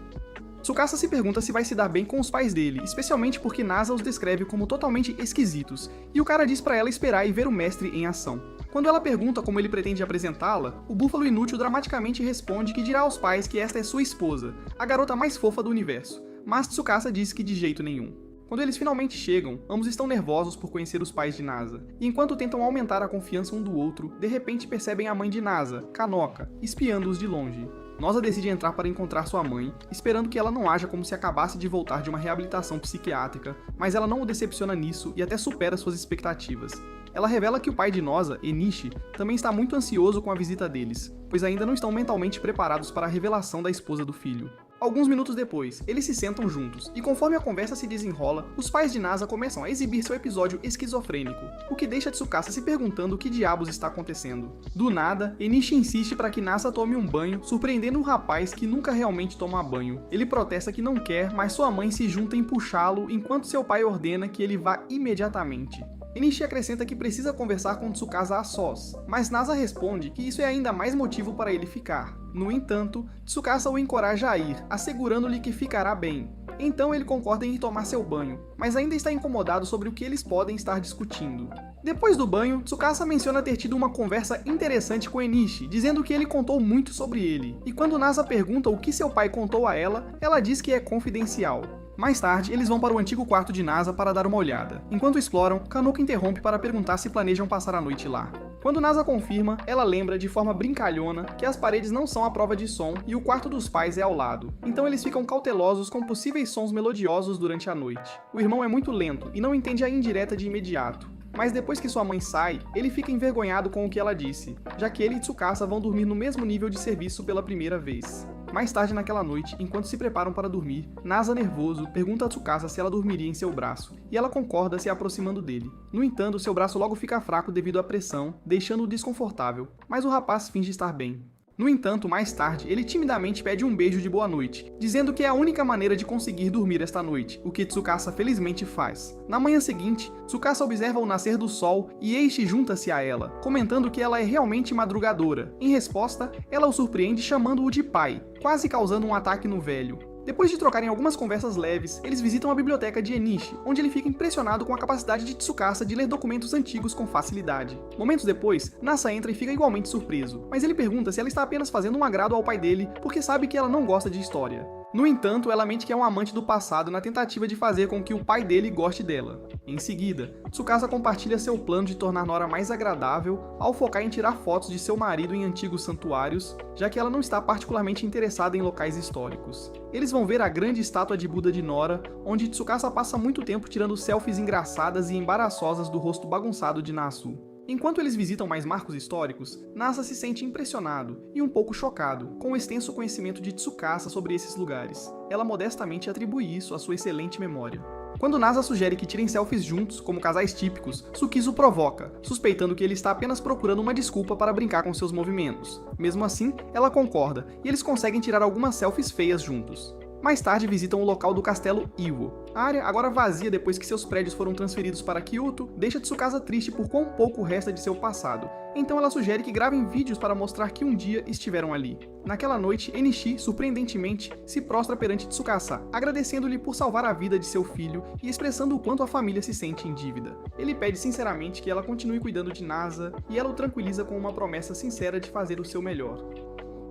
Tsukasa se pergunta se vai se dar bem com os pais dele, especialmente porque Nasa os descreve como totalmente esquisitos, e o cara diz pra ela esperar e ver o mestre em ação. Quando ela pergunta como ele pretende apresentá-la, o búfalo inútil dramaticamente responde que dirá aos pais que esta é sua esposa, a garota mais fofa do universo, mas Tsukasa diz que de jeito nenhum. Quando eles finalmente chegam, ambos estão nervosos por conhecer os pais de Nasa, e enquanto tentam aumentar a confiança um do outro, de repente percebem a mãe de Nasa, Kanoka, espiando-os de longe. Nosa decide entrar para encontrar sua mãe, esperando que ela não haja como se acabasse de voltar de uma reabilitação psiquiátrica, mas ela não o decepciona nisso e até supera suas expectativas. Ela revela que o pai de Nosa, Enishi, também está muito ansioso com a visita deles, pois ainda não estão mentalmente preparados para a revelação da esposa do filho. Alguns minutos depois, eles se sentam juntos, e conforme a conversa se desenrola, os pais de Nasa começam a exibir seu episódio esquizofrênico, o que deixa Tsukasa se perguntando o que diabos está acontecendo. Do nada, Enishi insiste para que Nasa tome um banho, surpreendendo um rapaz que nunca realmente toma banho. Ele protesta que não quer, mas sua mãe se junta em puxá-lo, enquanto seu pai ordena que ele vá imediatamente. Enishi acrescenta que precisa conversar com Tsukasa a sós, mas Nasa responde que isso é ainda mais motivo para ele ficar. No entanto, Tsukasa o encoraja a ir, assegurando-lhe que ficará bem. Então ele concorda em ir tomar seu banho, mas ainda está incomodado sobre o que eles podem estar discutindo. Depois do banho, Tsukasa menciona ter tido uma conversa interessante com Enishi, dizendo que ele contou muito sobre ele, e quando Nasa pergunta o que seu pai contou a ela, ela diz que é confidencial. Mais tarde, eles vão para o antigo quarto de Nasa para dar uma olhada. Enquanto exploram, Kanoka interrompe para perguntar se planejam passar a noite lá. Quando Nasa confirma, ela lembra de forma brincalhona que as paredes não são à prova de som e o quarto dos pais é ao lado. Então eles ficam cautelosos com possíveis sons melodiosos durante a noite. O irmão é muito lento e não entende a indireta de imediato. Mas depois que sua mãe sai, ele fica envergonhado com o que ela disse, já que ele e Tsukasa vão dormir no mesmo nível de serviço pela primeira vez. Mais tarde naquela noite, enquanto se preparam para dormir, Nasa, nervoso, pergunta a Tsukasa se ela dormiria em seu braço, e ela concorda se aproximando dele. No entanto, seu braço logo fica fraco devido à pressão, deixando-o desconfortável, mas o rapaz finge estar bem. No entanto, mais tarde, ele timidamente pede um beijo de boa noite, dizendo que é a única maneira de conseguir dormir esta noite, o que Tsukasa felizmente faz. Na manhã seguinte, Tsukasa observa o nascer do sol e Eiichi junta-se a ela, comentando que ela é realmente madrugadora. Em resposta, ela o surpreende chamando-o de pai, quase causando um ataque no velho. Depois de trocarem algumas conversas leves, eles visitam a biblioteca de Enishi, onde ele fica impressionado com a capacidade de Tsukasa de ler documentos antigos com facilidade. Momentos depois, Nasa entra e fica igualmente surpreso, mas ele pergunta se ela está apenas fazendo um agrado ao pai dele porque sabe que ela não gosta de história. No entanto, ela mente que é um amante do passado na tentativa de fazer com que o pai dele goste dela. Em seguida, Tsukasa compartilha seu plano de tornar Nora mais agradável ao focar em tirar fotos de seu marido em antigos santuários, já que ela não está particularmente interessada em locais históricos. Eles vão ver a grande estátua de Buda de Nora, onde Tsukasa passa muito tempo tirando selfies engraçadas e embaraçosas do rosto bagunçado de Nasu. Enquanto eles visitam mais marcos históricos, Nasa se sente impressionado e um pouco chocado com o extenso conhecimento de Tsukasa sobre esses lugares. Ela modestamente atribui isso à sua excelente memória. Quando Nasa sugere que tirem selfies juntos, como casais típicos, Tsukisa o provoca, suspeitando que ele está apenas procurando uma desculpa para brincar com seus movimentos. Mesmo assim, ela concorda, e eles conseguem tirar algumas selfies feias juntos. Mais tarde visitam o local do castelo Iwo. A área, agora vazia depois que seus prédios foram transferidos para Kyoto, deixa Tsukasa triste por quão pouco resta de seu passado. Então ela sugere que gravem vídeos para mostrar que um dia estiveram ali. Naquela noite, Enishi, surpreendentemente, se prostra perante Tsukasa, agradecendo-lhe por salvar a vida de seu filho e expressando o quanto a família se sente em dívida. Ele pede sinceramente que ela continue cuidando de Nasa, e ela o tranquiliza com uma promessa sincera de fazer o seu melhor.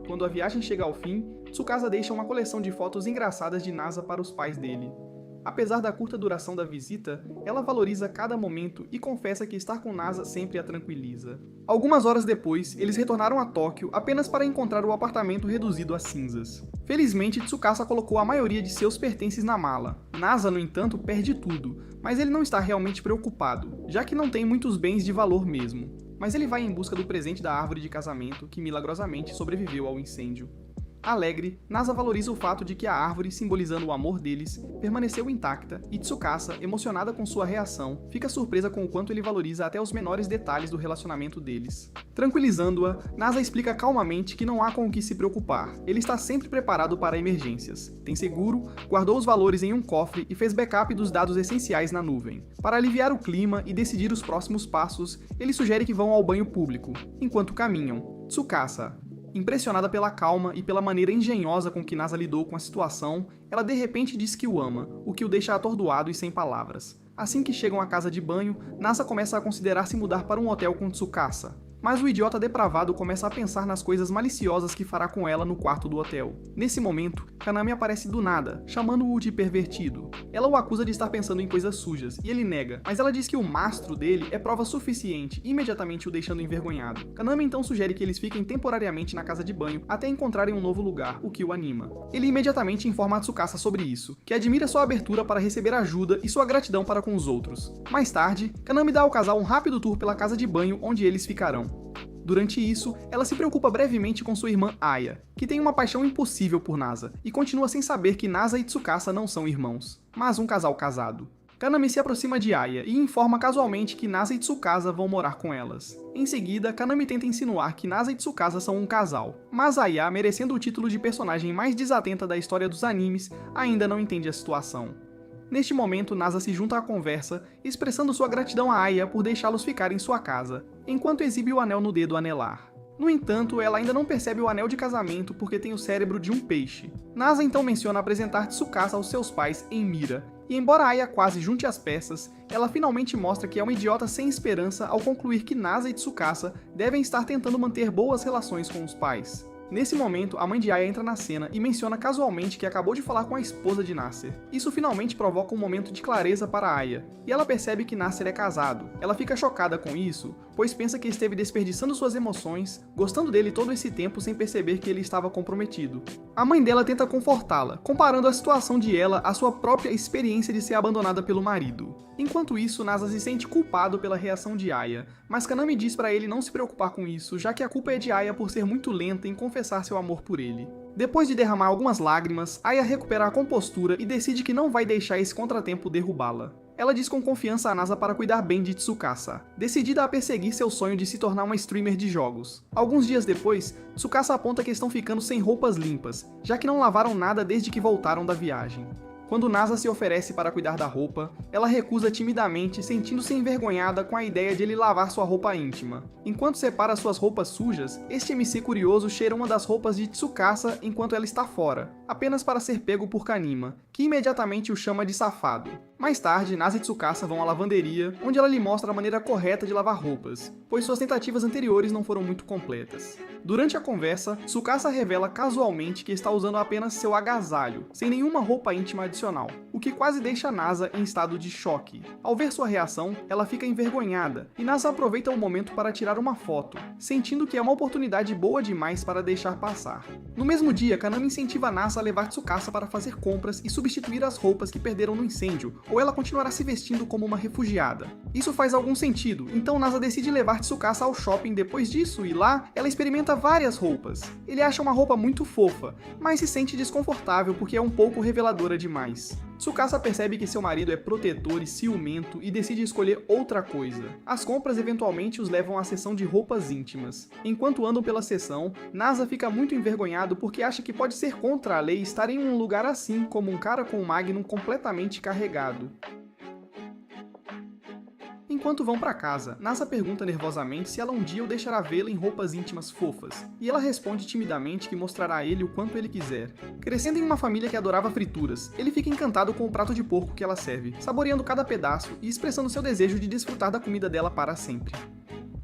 Quando a viagem chega ao fim, Tsukasa deixa uma coleção de fotos engraçadas de Nasa para os pais dele. Apesar da curta duração da visita, ela valoriza cada momento e confessa que estar com Nasa sempre a tranquiliza. Algumas horas depois, eles retornaram a Tóquio apenas para encontrar o apartamento reduzido a cinzas. Felizmente, Tsukasa colocou a maioria de seus pertences na mala. Nasa, no entanto, perde tudo, mas ele não está realmente preocupado, já que não tem muitos bens de valor mesmo. Mas ele vai em busca do presente da árvore de casamento que milagrosamente sobreviveu ao incêndio. Alegre, Nasa valoriza o fato de que a árvore, simbolizando o amor deles, permaneceu intacta, e Tsukasa, emocionada com sua reação, fica surpresa com o quanto ele valoriza até os menores detalhes do relacionamento deles. Tranquilizando-a, Nasa explica calmamente que não há com o que se preocupar, ele está sempre preparado para emergências, tem seguro, guardou os valores em um cofre e fez backup dos dados essenciais na nuvem. Para aliviar o clima e decidir os próximos passos, ele sugere que vão ao banho público. Enquanto caminham, Tsukasa, impressionada pela calma e pela maneira engenhosa com que Nasa lidou com a situação, ela de repente diz que o ama, o que o deixa atordoado e sem palavras. Assim que chegam à casa de banho, Nasa começa a considerar se mudar para um hotel com Tsukasa. Mas o idiota depravado começa a pensar nas coisas maliciosas que fará com ela no quarto do hotel. Nesse momento, Kaname aparece do nada, chamando-o de pervertido. Ela o acusa de estar pensando em coisas sujas, e ele nega, mas ela diz que o mastro dele é prova suficiente, imediatamente o deixando envergonhado. Kaname então sugere que eles fiquem temporariamente na casa de banho até encontrarem um novo lugar, o que o anima. Ele imediatamente informa a Tsukasa sobre isso, que admira sua abertura para receber ajuda e sua gratidão para com os outros. Mais tarde, Kaname dá ao casal um rápido tour pela casa de banho onde eles ficarão. Durante isso, ela se preocupa brevemente com sua irmã Aya, que tem uma paixão impossível por Nasa, e continua sem saber que Nasa e Tsukasa não são irmãos, mas um casal casado. Kaname se aproxima de Aya e informa casualmente que Nasa e Tsukasa vão morar com elas. Em seguida, Kaname tenta insinuar que Nasa e Tsukasa são um casal, mas Aya, merecendo o título de personagem mais desatenta da história dos animes, ainda não entende a situação. Neste momento, Nasa se junta à conversa, expressando sua gratidão a Aya por deixá-los ficar em sua casa, enquanto exibe o anel no dedo anelar. No entanto, ela ainda não percebe o anel de casamento porque tem o cérebro de um peixe. Nasa então menciona apresentar Tsukasa aos seus pais em Mira, e embora Aya quase junte as peças, ela finalmente mostra que é uma idiota sem esperança ao concluir que Nasa e Tsukasa devem estar tentando manter boas relações com os pais. Nesse momento, a mãe de Aya entra na cena e menciona casualmente que acabou de falar com a esposa de Nasser. Isso finalmente provoca um momento de clareza para Aya, e ela percebe que Nasser é casado. Ela fica chocada com isso, pois pensa que esteve desperdiçando suas emoções, gostando dele todo esse tempo sem perceber que ele estava comprometido. A mãe dela tenta confortá-la, comparando a situação de ela à sua própria experiência de ser abandonada pelo marido. Enquanto isso, Nasa se sente culpado pela reação de Aya, mas Kaname diz para ele não se preocupar com isso, já que a culpa é de Aya por ser muito lenta em confessar seu amor por ele. Depois de derramar algumas lágrimas, Aya recupera a compostura e decide que não vai deixar esse contratempo derrubá-la. Ela diz com confiança a Nasa para cuidar bem de Tsukasa, decidida a perseguir seu sonho de se tornar uma streamer de jogos. Alguns dias depois, Tsukasa aponta que estão ficando sem roupas limpas, já que não lavaram nada desde que voltaram da viagem. Quando Nasa se oferece para cuidar da roupa, ela recusa timidamente, sentindo-se envergonhada com a ideia de ele lavar sua roupa íntima. Enquanto separa suas roupas sujas, este MC curioso cheira uma das roupas de Tsukasa enquanto ela está fora, apenas para ser pego por Kanima, que imediatamente o chama de safado. Mais tarde, Nasa e Tsukasa vão à lavanderia, onde ela lhe mostra a maneira correta de lavar roupas, pois suas tentativas anteriores não foram muito completas. Durante a conversa, Tsukasa revela casualmente que está usando apenas seu agasalho, sem nenhuma roupa íntima adicional, o que quase deixa Nasa em estado de choque. Ao ver sua reação, ela fica envergonhada, e Nasa aproveita o momento para tirar uma foto, sentindo que é uma oportunidade boa demais para deixar passar. No mesmo dia, Kaname incentiva Nasa Nasa levar Tsukasa para fazer compras e substituir as roupas que perderam no incêndio, ou ela continuará se vestindo como uma refugiada. Isso faz algum sentido, então Nasa decide levar Tsukasa ao shopping depois disso e lá ela experimenta várias roupas. Ele acha uma roupa muito fofa, mas se sente desconfortável porque é um pouco reveladora demais. Tsukasa percebe que seu marido é protetor e ciumento e decide escolher outra coisa. As compras eventualmente os levam à seção de roupas íntimas. Enquanto andam pela seção, Nasa fica muito envergonhado porque acha que pode ser contra a lei estar em um lugar assim como um cara com um Magnum completamente carregado. Enquanto vão pra casa, Nasa pergunta nervosamente se ela um dia o deixará vê-la em roupas íntimas fofas, e ela responde timidamente que mostrará a ele o quanto ele quiser. Crescendo em uma família que adorava frituras, ele fica encantado com o prato de porco que ela serve, saboreando cada pedaço e expressando seu desejo de desfrutar da comida dela para sempre.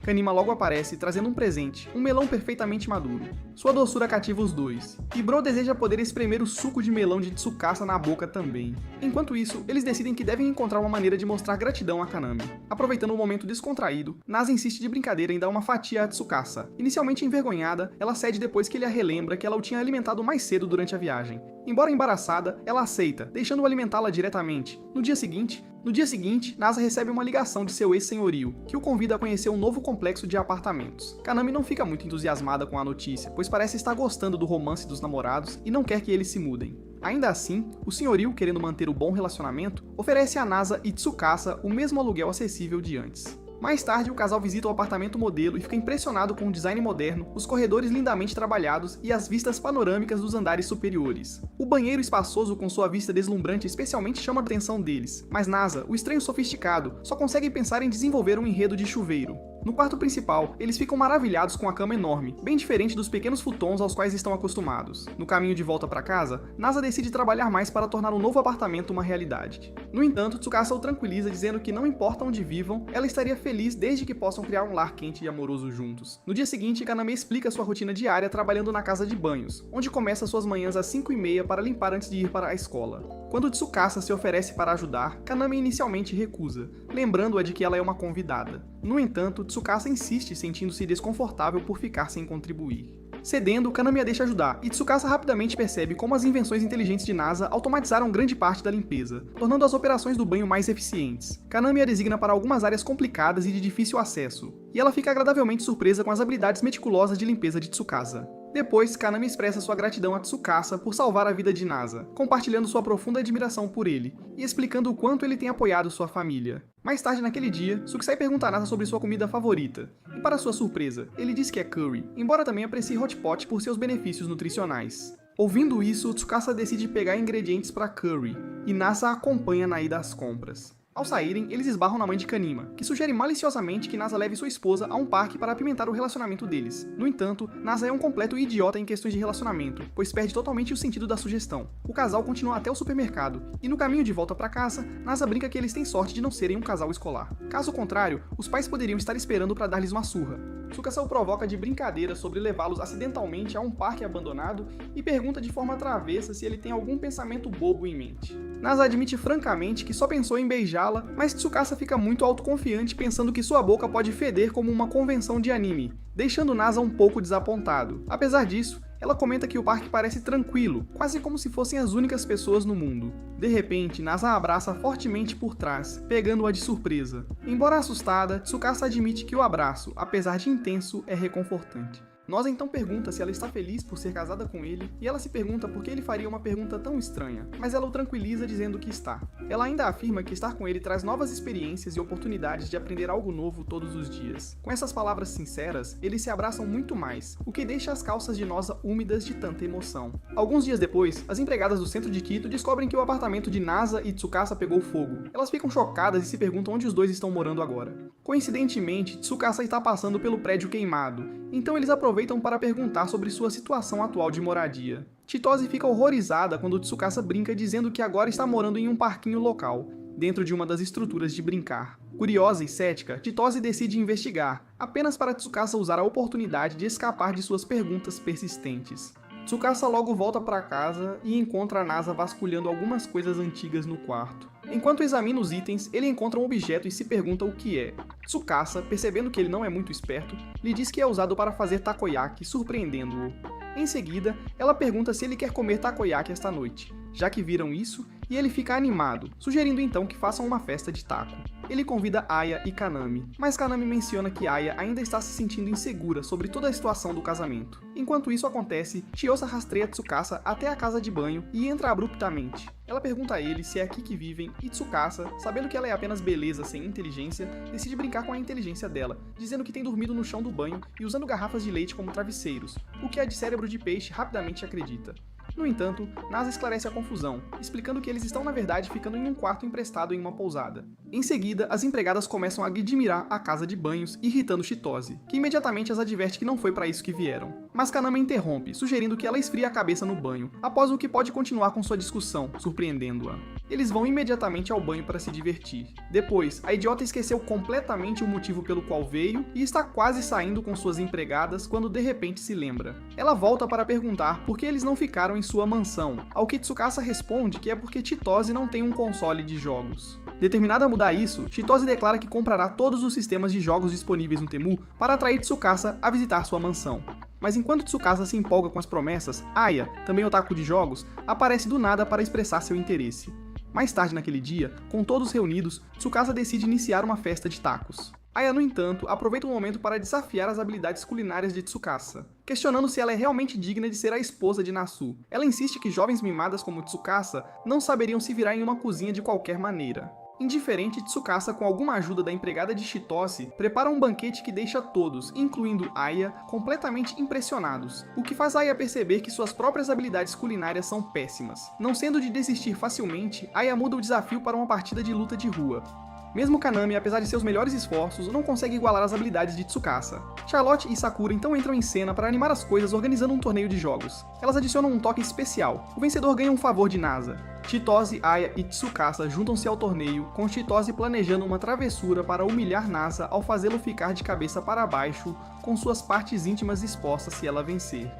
Kanima logo aparece, trazendo um presente, um melão perfeitamente maduro. Sua doçura cativa os dois, e Bro deseja poder espremer o suco de melão de Tsukasa na boca também. Enquanto isso, eles decidem que devem encontrar uma maneira de mostrar gratidão a Kanami. Aproveitando um momento descontraído, Nasa insiste de brincadeira em dar uma fatia a Tsukasa. Inicialmente envergonhada, ela cede depois que ele a relembra que ela o tinha alimentado mais cedo durante a viagem. Embora embaraçada, ela aceita, deixando-o alimentá-la diretamente. No dia seguinte, Nasa recebe uma ligação de seu ex-senhorio, que o convida a conhecer um novo complexo de apartamentos. Kanami não fica muito entusiasmada com a notícia, pois parece estar gostando do romance dos namorados e não quer que eles se mudem. Ainda assim, o senhorio, querendo manter o bom relacionamento, oferece a Nasa e Tsukasa o mesmo aluguel acessível de antes. Mais tarde, o casal visita o apartamento modelo e fica impressionado com o design moderno, os corredores lindamente trabalhados e as vistas panorâmicas dos andares superiores. O banheiro espaçoso com sua vista deslumbrante especialmente chama a atenção deles, mas Nasa, o estranho sofisticado, só consegue pensar em desenvolver um enredo de chuveiro. No quarto principal, eles ficam maravilhados com a cama enorme, bem diferente dos pequenos futons aos quais estão acostumados. No caminho de volta para casa, Nasa decide trabalhar mais para tornar o novo apartamento uma realidade. No entanto, Tsukasa o tranquiliza dizendo que não importa onde vivam, ela estaria feliz desde que possam criar um lar quente e amoroso juntos. No dia seguinte, Kaname explica sua rotina diária trabalhando na casa de banhos, onde começa suas manhãs às 5h30 para limpar antes de ir para a escola. Quando Tsukasa se oferece para ajudar, Kaname inicialmente recusa, lembrando-a de que ela é uma convidada. No entanto, Tsukasa insiste, sentindo-se desconfortável por ficar sem contribuir. Cedendo, Kanami a deixa ajudar, e Tsukasa rapidamente percebe como as invenções inteligentes de Nasa automatizaram grande parte da limpeza, tornando as operações do banho mais eficientes. Kanami a designa para algumas áreas complicadas e de difícil acesso, e ela fica agradavelmente surpresa com as habilidades meticulosas de limpeza de Tsukasa. Depois, Kanami expressa sua gratidão a Tsukasa por salvar a vida de Nasa, compartilhando sua profunda admiração por ele, e explicando o quanto ele tem apoiado sua família. Mais tarde naquele dia, Sukusai pergunta a Nasa sobre sua comida favorita, e para sua surpresa, ele diz que é curry, embora também aprecie hot pot por seus benefícios nutricionais. Ouvindo isso, Tsukasa decide pegar ingredientes para curry, e Nasa a acompanha na ida às compras. Ao saírem, eles esbarram na mãe de Kanima, que sugere maliciosamente que Nasa leve sua esposa a um parque para apimentar o relacionamento deles. No entanto, Nasa é um completo idiota em questões de relacionamento, pois perde totalmente o sentido da sugestão. O casal continua até o supermercado, e no caminho de volta para casa, Nasa brinca que eles têm sorte de não serem um casal escolar. Caso contrário, os pais poderiam estar esperando para dar-lhes uma surra. Tsukasa o provoca de brincadeira sobre levá-los acidentalmente a um parque abandonado e pergunta de forma travessa se ele tem algum pensamento bobo em mente. Nasa admite francamente que só pensou em beijá-la, mas Tsukasa fica muito autoconfiante pensando que sua boca pode feder como uma convenção de anime, deixando Nasa um pouco desapontado. Apesar disso, ela comenta que o parque parece tranquilo, quase como se fossem as únicas pessoas no mundo. De repente, Nasa a abraça fortemente por trás, pegando-a de surpresa. Embora assustada, Tsukasa admite que o abraço, apesar de intenso, é reconfortante. Noza então pergunta se ela está feliz por ser casada com ele, e ela se pergunta por que ele faria uma pergunta tão estranha, mas ela o tranquiliza dizendo que está. Ela ainda afirma que estar com ele traz novas experiências e oportunidades de aprender algo novo todos os dias. Com essas palavras sinceras, eles se abraçam muito mais, o que deixa as calças de Noza úmidas de tanta emoção. Alguns dias depois, as empregadas do centro de Quito descobrem que o apartamento de Nasa e Tsukasa pegou fogo. Elas ficam chocadas e se perguntam onde os dois estão morando agora. Coincidentemente, Tsukasa está passando pelo prédio queimado, então eles aproveitam para perguntar sobre sua situação atual de moradia. Chitose fica horrorizada quando Tsukasa brinca dizendo que agora está morando em um parquinho local, dentro de uma das estruturas de brincar. Curiosa e cética, Chitose decide investigar, apenas para Tsukasa usar a oportunidade de escapar de suas perguntas persistentes. Tsukasa logo volta para casa e encontra a Nasa vasculhando algumas coisas antigas no quarto. Enquanto examina os itens, ele encontra um objeto e se pergunta o que é. Tsukasa, percebendo que ele não é muito esperto, lhe diz que é usado para fazer takoyaki, surpreendendo-o. Em seguida, ela pergunta se ele quer comer takoyaki esta noite, já que viram isso, e ele fica animado, sugerindo então que façam uma festa de taco. Ele convida Aya e Kanami, mas Kanami menciona que Aya ainda está se sentindo insegura sobre toda a situação do casamento. Enquanto isso acontece, Chiyosa rastreia Tsukasa até a casa de banho e entra abruptamente. Ela pergunta a ele se é aqui que vivem e Tsukasa, sabendo que ela é apenas beleza sem inteligência, decide brincar com a inteligência dela, dizendo que tem dormido no chão do banho e usando garrafas de leite como travesseiros, o que a de cérebro de peixe rapidamente acredita. No entanto, Nasa esclarece a confusão, explicando que eles estão na verdade ficando em um quarto emprestado em uma pousada. Em seguida, as empregadas começam a admirar a casa de banhos, irritando Chitose, que imediatamente as adverte que não foi para isso que vieram. Mas Kaname interrompe, sugerindo que ela esfrie a cabeça no banho, após o que pode continuar com sua discussão, surpreendendo-a. Eles vão imediatamente ao banho para se divertir. Depois, a idiota esqueceu completamente o motivo pelo qual veio e está quase saindo com suas empregadas quando de repente se lembra. Ela volta para perguntar por que eles não ficaram em sua mansão, ao que Tsukasa responde que é porque Chitose não tem um console de jogos. Determinada a mudar isso, Chitose declara que comprará todos os sistemas de jogos disponíveis no Temu para atrair Tsukasa a visitar sua mansão. Mas enquanto Tsukasa se empolga com as promessas, Aya, também otaku de jogos, aparece do nada para expressar seu interesse. Mais tarde naquele dia, com todos reunidos, Tsukasa decide iniciar uma festa de tacos. Aya, no entanto, aproveita o momento para desafiar as habilidades culinárias de Tsukasa, questionando se ela é realmente digna de ser a esposa de Nasu. Ela insiste que jovens mimadas como Tsukasa não saberiam se virar em uma cozinha de qualquer maneira. Indiferente, Tsukasa, com alguma ajuda da empregada de Chitose, prepara um banquete que deixa todos, incluindo Aya, completamente impressionados, o que faz Aya perceber que suas próprias habilidades culinárias são péssimas. Não sendo de desistir facilmente, Aya muda o desafio para uma partida de luta de rua. Mesmo Kaname, apesar de seus melhores esforços, não consegue igualar as habilidades de Tsukasa. Charlotte e Sakura então entram em cena para animar as coisas organizando um torneio de jogos. Elas adicionam um toque especial. O vencedor ganha um favor de Nasa. Chitose, Aya e Tsukasa juntam-se ao torneio, com Chitose planejando uma travessura para humilhar Nasa ao fazê-lo ficar de cabeça para baixo, com suas partes íntimas expostas se ela vencer.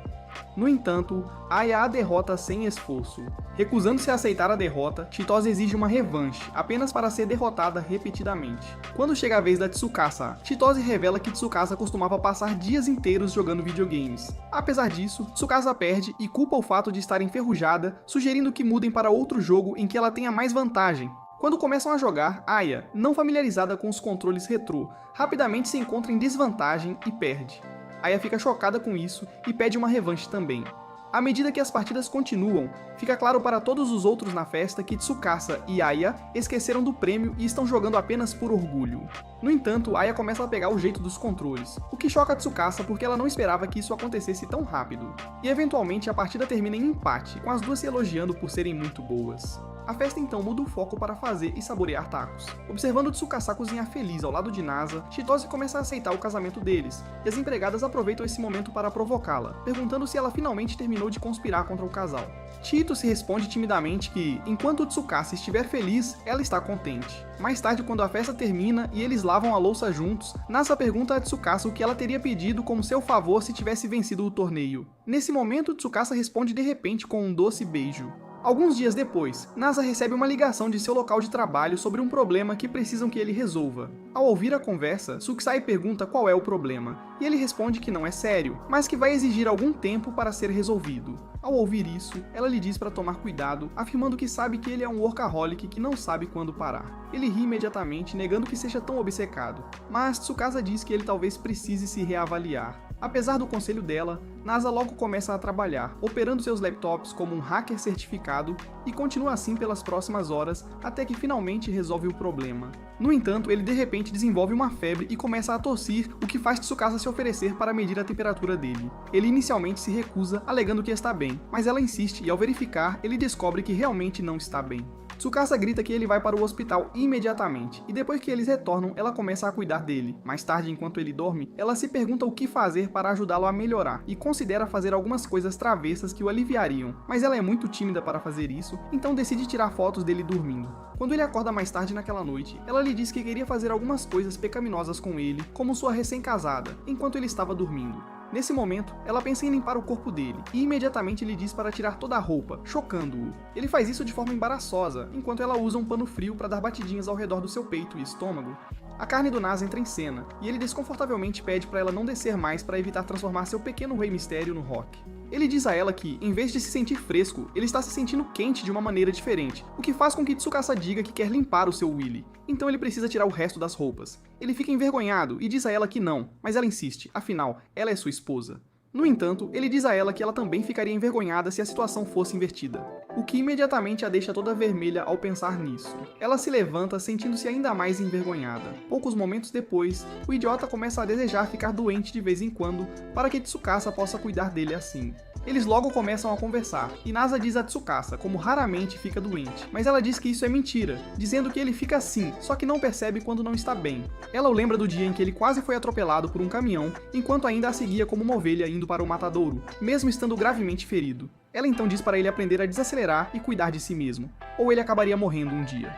No entanto, Aya a derrota sem esforço. Recusando-se a aceitar a derrota, Chitose exige uma revanche, apenas para ser derrotada repetidamente. Quando chega a vez da Tsukasa, Chitose revela que Tsukasa costumava passar dias inteiros jogando videogames. Apesar disso, Tsukasa perde e culpa o fato de estar enferrujada, sugerindo que mudem para outro jogo em que ela tenha mais vantagem. Quando começam a jogar, Aya, não familiarizada com os controles retrô, rapidamente se encontra em desvantagem e perde. Aya fica chocada com isso e pede uma revanche também. À medida que as partidas continuam, fica claro para todos os outros na festa que Tsukasa e Aya esqueceram do prêmio e estão jogando apenas por orgulho. No entanto, Aya começa a pegar o jeito dos controles, o que choca Tsukasa porque ela não esperava que isso acontecesse tão rápido. E eventualmente a partida termina em empate, com as duas se elogiando por serem muito boas. A festa então muda o foco para fazer e saborear tacos. Observando Tsukasa cozinhar feliz ao lado de Nasa, Chitose começa a aceitar o casamento deles, e as empregadas aproveitam esse momento para provocá-la, perguntando se ela finalmente terminou de conspirar contra o casal. Chito se responde timidamente que, enquanto Tsukasa estiver feliz, ela está contente. Mais tarde, quando a festa termina e eles lavam a louça juntos, Nasa pergunta a Tsukasa o que ela teria pedido como seu favor se tivesse vencido o torneio. Nesse momento, Tsukasa responde de repente com um doce beijo. Alguns dias depois, Nasa recebe uma ligação de seu local de trabalho sobre um problema que precisam que ele resolva. Ao ouvir a conversa, Sukusai pergunta qual é o problema, e ele responde que não é sério, mas que vai exigir algum tempo para ser resolvido. Ao ouvir isso, ela lhe diz para tomar cuidado, afirmando que sabe que ele é um workaholic que não sabe quando parar. Ele ri imediatamente, negando que seja tão obcecado, mas Tsukasa diz que ele talvez precise se reavaliar. Apesar do conselho dela, Nasa logo começa a trabalhar, operando seus laptops como um hacker certificado e continua assim pelas próximas horas até que finalmente resolve o problema. No entanto, ele de repente desenvolve uma febre e começa a tossir, o que faz Tsukasa se oferecer para medir a temperatura dele. Ele inicialmente se recusa, alegando que está bem, mas ela insiste e ao verificar, ele descobre que realmente não está bem. Tsukasa grita que ele vai para o hospital imediatamente, e depois que eles retornam, ela começa a cuidar dele. Mais tarde, enquanto ele dorme, ela se pergunta o que fazer para ajudá-lo a melhorar, e considera fazer algumas coisas travessas que o aliviariam, mas ela é muito tímida para fazer isso, então decide tirar fotos dele dormindo. Quando ele acorda mais tarde naquela noite, ela lhe diz que queria fazer algumas coisas pecaminosas com ele, como sua recém-casada, enquanto ele estava dormindo. Nesse momento, ela pensa em limpar o corpo dele, e imediatamente lhe diz para tirar toda a roupa, chocando-o. Ele faz isso de forma embaraçosa, enquanto ela usa um pano frio para dar batidinhas ao redor do seu peito e estômago. A carne do Nasa entra em cena, e ele desconfortavelmente pede para ela não descer mais para evitar transformar seu pequeno Rei Mistério no Rock. Ele diz a ela que, em vez de se sentir fresco, ele está se sentindo quente de uma maneira diferente, o que faz com que Tsukasa diga que quer limpar o seu Willy. Então ele precisa tirar o resto das roupas. Ele fica envergonhado e diz a ela que não, mas ela insiste, afinal, ela é sua esposa. No entanto, ele diz a ela que ela também ficaria envergonhada se a situação fosse invertida, o que imediatamente a deixa toda vermelha ao pensar nisso. Ela se levanta sentindo-se ainda mais envergonhada. Poucos momentos depois, o idiota começa a desejar ficar doente de vez em quando para que Tsukasa possa cuidar dele assim. Eles logo começam a conversar, e Nasa diz a Tsukasa como raramente fica doente, mas ela diz que isso é mentira, dizendo que ele fica assim, só que não percebe quando não está bem. Ela o lembra do dia em que ele quase foi atropelado por um caminhão, enquanto ainda a seguia como uma ovelha indo para o matadouro, mesmo estando gravemente ferido. Ela então diz para ele aprender a desacelerar e cuidar de si mesmo, ou ele acabaria morrendo um dia.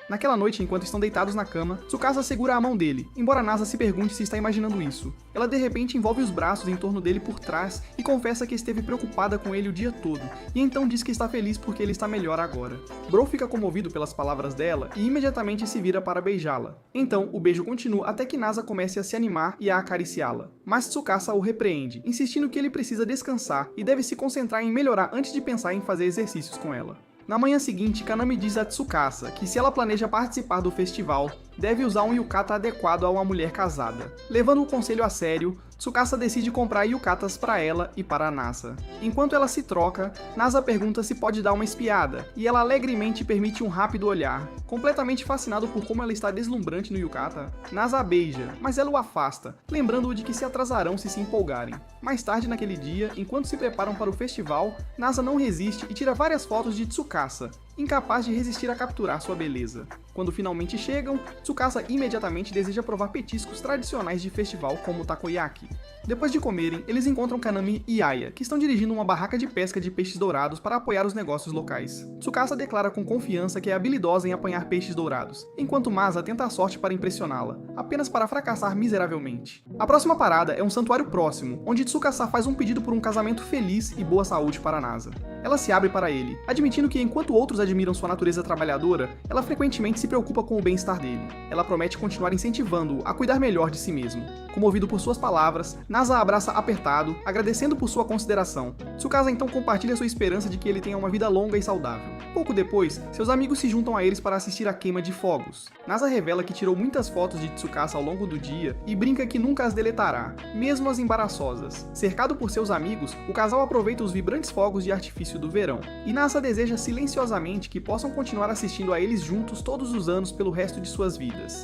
Naquela noite, enquanto estão deitados na cama, Tsukasa segura a mão dele, embora Nasa se pergunte se está imaginando isso. Ela de repente envolve os braços em torno dele por trás e confessa que esteve preocupada com ele o dia todo, e então diz que está feliz porque ele está melhor agora. Bro fica comovido pelas palavras dela e imediatamente se vira para beijá-la. Então, o beijo continua até que Nasa comece a se animar e a acariciá-la. Mas Tsukasa o repreende, insistindo que ele precisa descansar e deve se concentrar em melhorar antes de pensar em fazer exercícios com ela. Na manhã seguinte, Kaname diz a Tsukasa que se ela planeja participar do festival, deve usar um yukata adequado a uma mulher casada. Levando o conselho a sério, Tsukasa decide comprar yukatas para ela e para Nasa. Enquanto ela se troca, Nasa pergunta se pode dar uma espiada, e ela alegremente permite um rápido olhar. Completamente fascinado por como ela está deslumbrante no yukata, Nasa a beija, mas ela o afasta, lembrando-o de que se atrasarão se empolgarem. Mais tarde naquele dia, enquanto se preparam para o festival, Nasa não resiste e tira várias fotos de Tsukasa, incapaz de resistir a capturar sua beleza. Quando finalmente chegam, Tsukasa imediatamente deseja provar petiscos tradicionais de festival como o takoyaki. Depois de comerem, eles encontram Kaname e Aya, que estão dirigindo uma barraca de pesca de peixes dourados para apoiar os negócios locais. Tsukasa declara com confiança que é habilidosa em apanhar peixes dourados, enquanto Masa tenta a sorte para impressioná-la, apenas para fracassar miseravelmente. A próxima parada é um santuário próximo, onde Tsukasa faz um pedido por um casamento feliz e boa saúde para Nasa. Ela se abre para ele, admitindo que enquanto outros admiram sua natureza trabalhadora, ela frequentemente se preocupa com o bem-estar dele. Ela promete continuar incentivando-o a cuidar melhor de si mesmo. Comovido por suas palavras, Nasa a abraça apertado, agradecendo por sua consideração. Tsukasa então compartilha sua esperança de que ele tenha uma vida longa e saudável. Pouco depois, seus amigos se juntam a eles para assistir à queima de fogos. Nasa revela que tirou muitas fotos de Tsukasa ao longo do dia e brinca que nunca as deletará, mesmo as embaraçosas. Cercado por seus amigos, o casal aproveita os vibrantes fogos de artifício do verão, e Nasa deseja silenciosamente que possam continuar assistindo a eles juntos todos os anos pelo resto de suas vidas.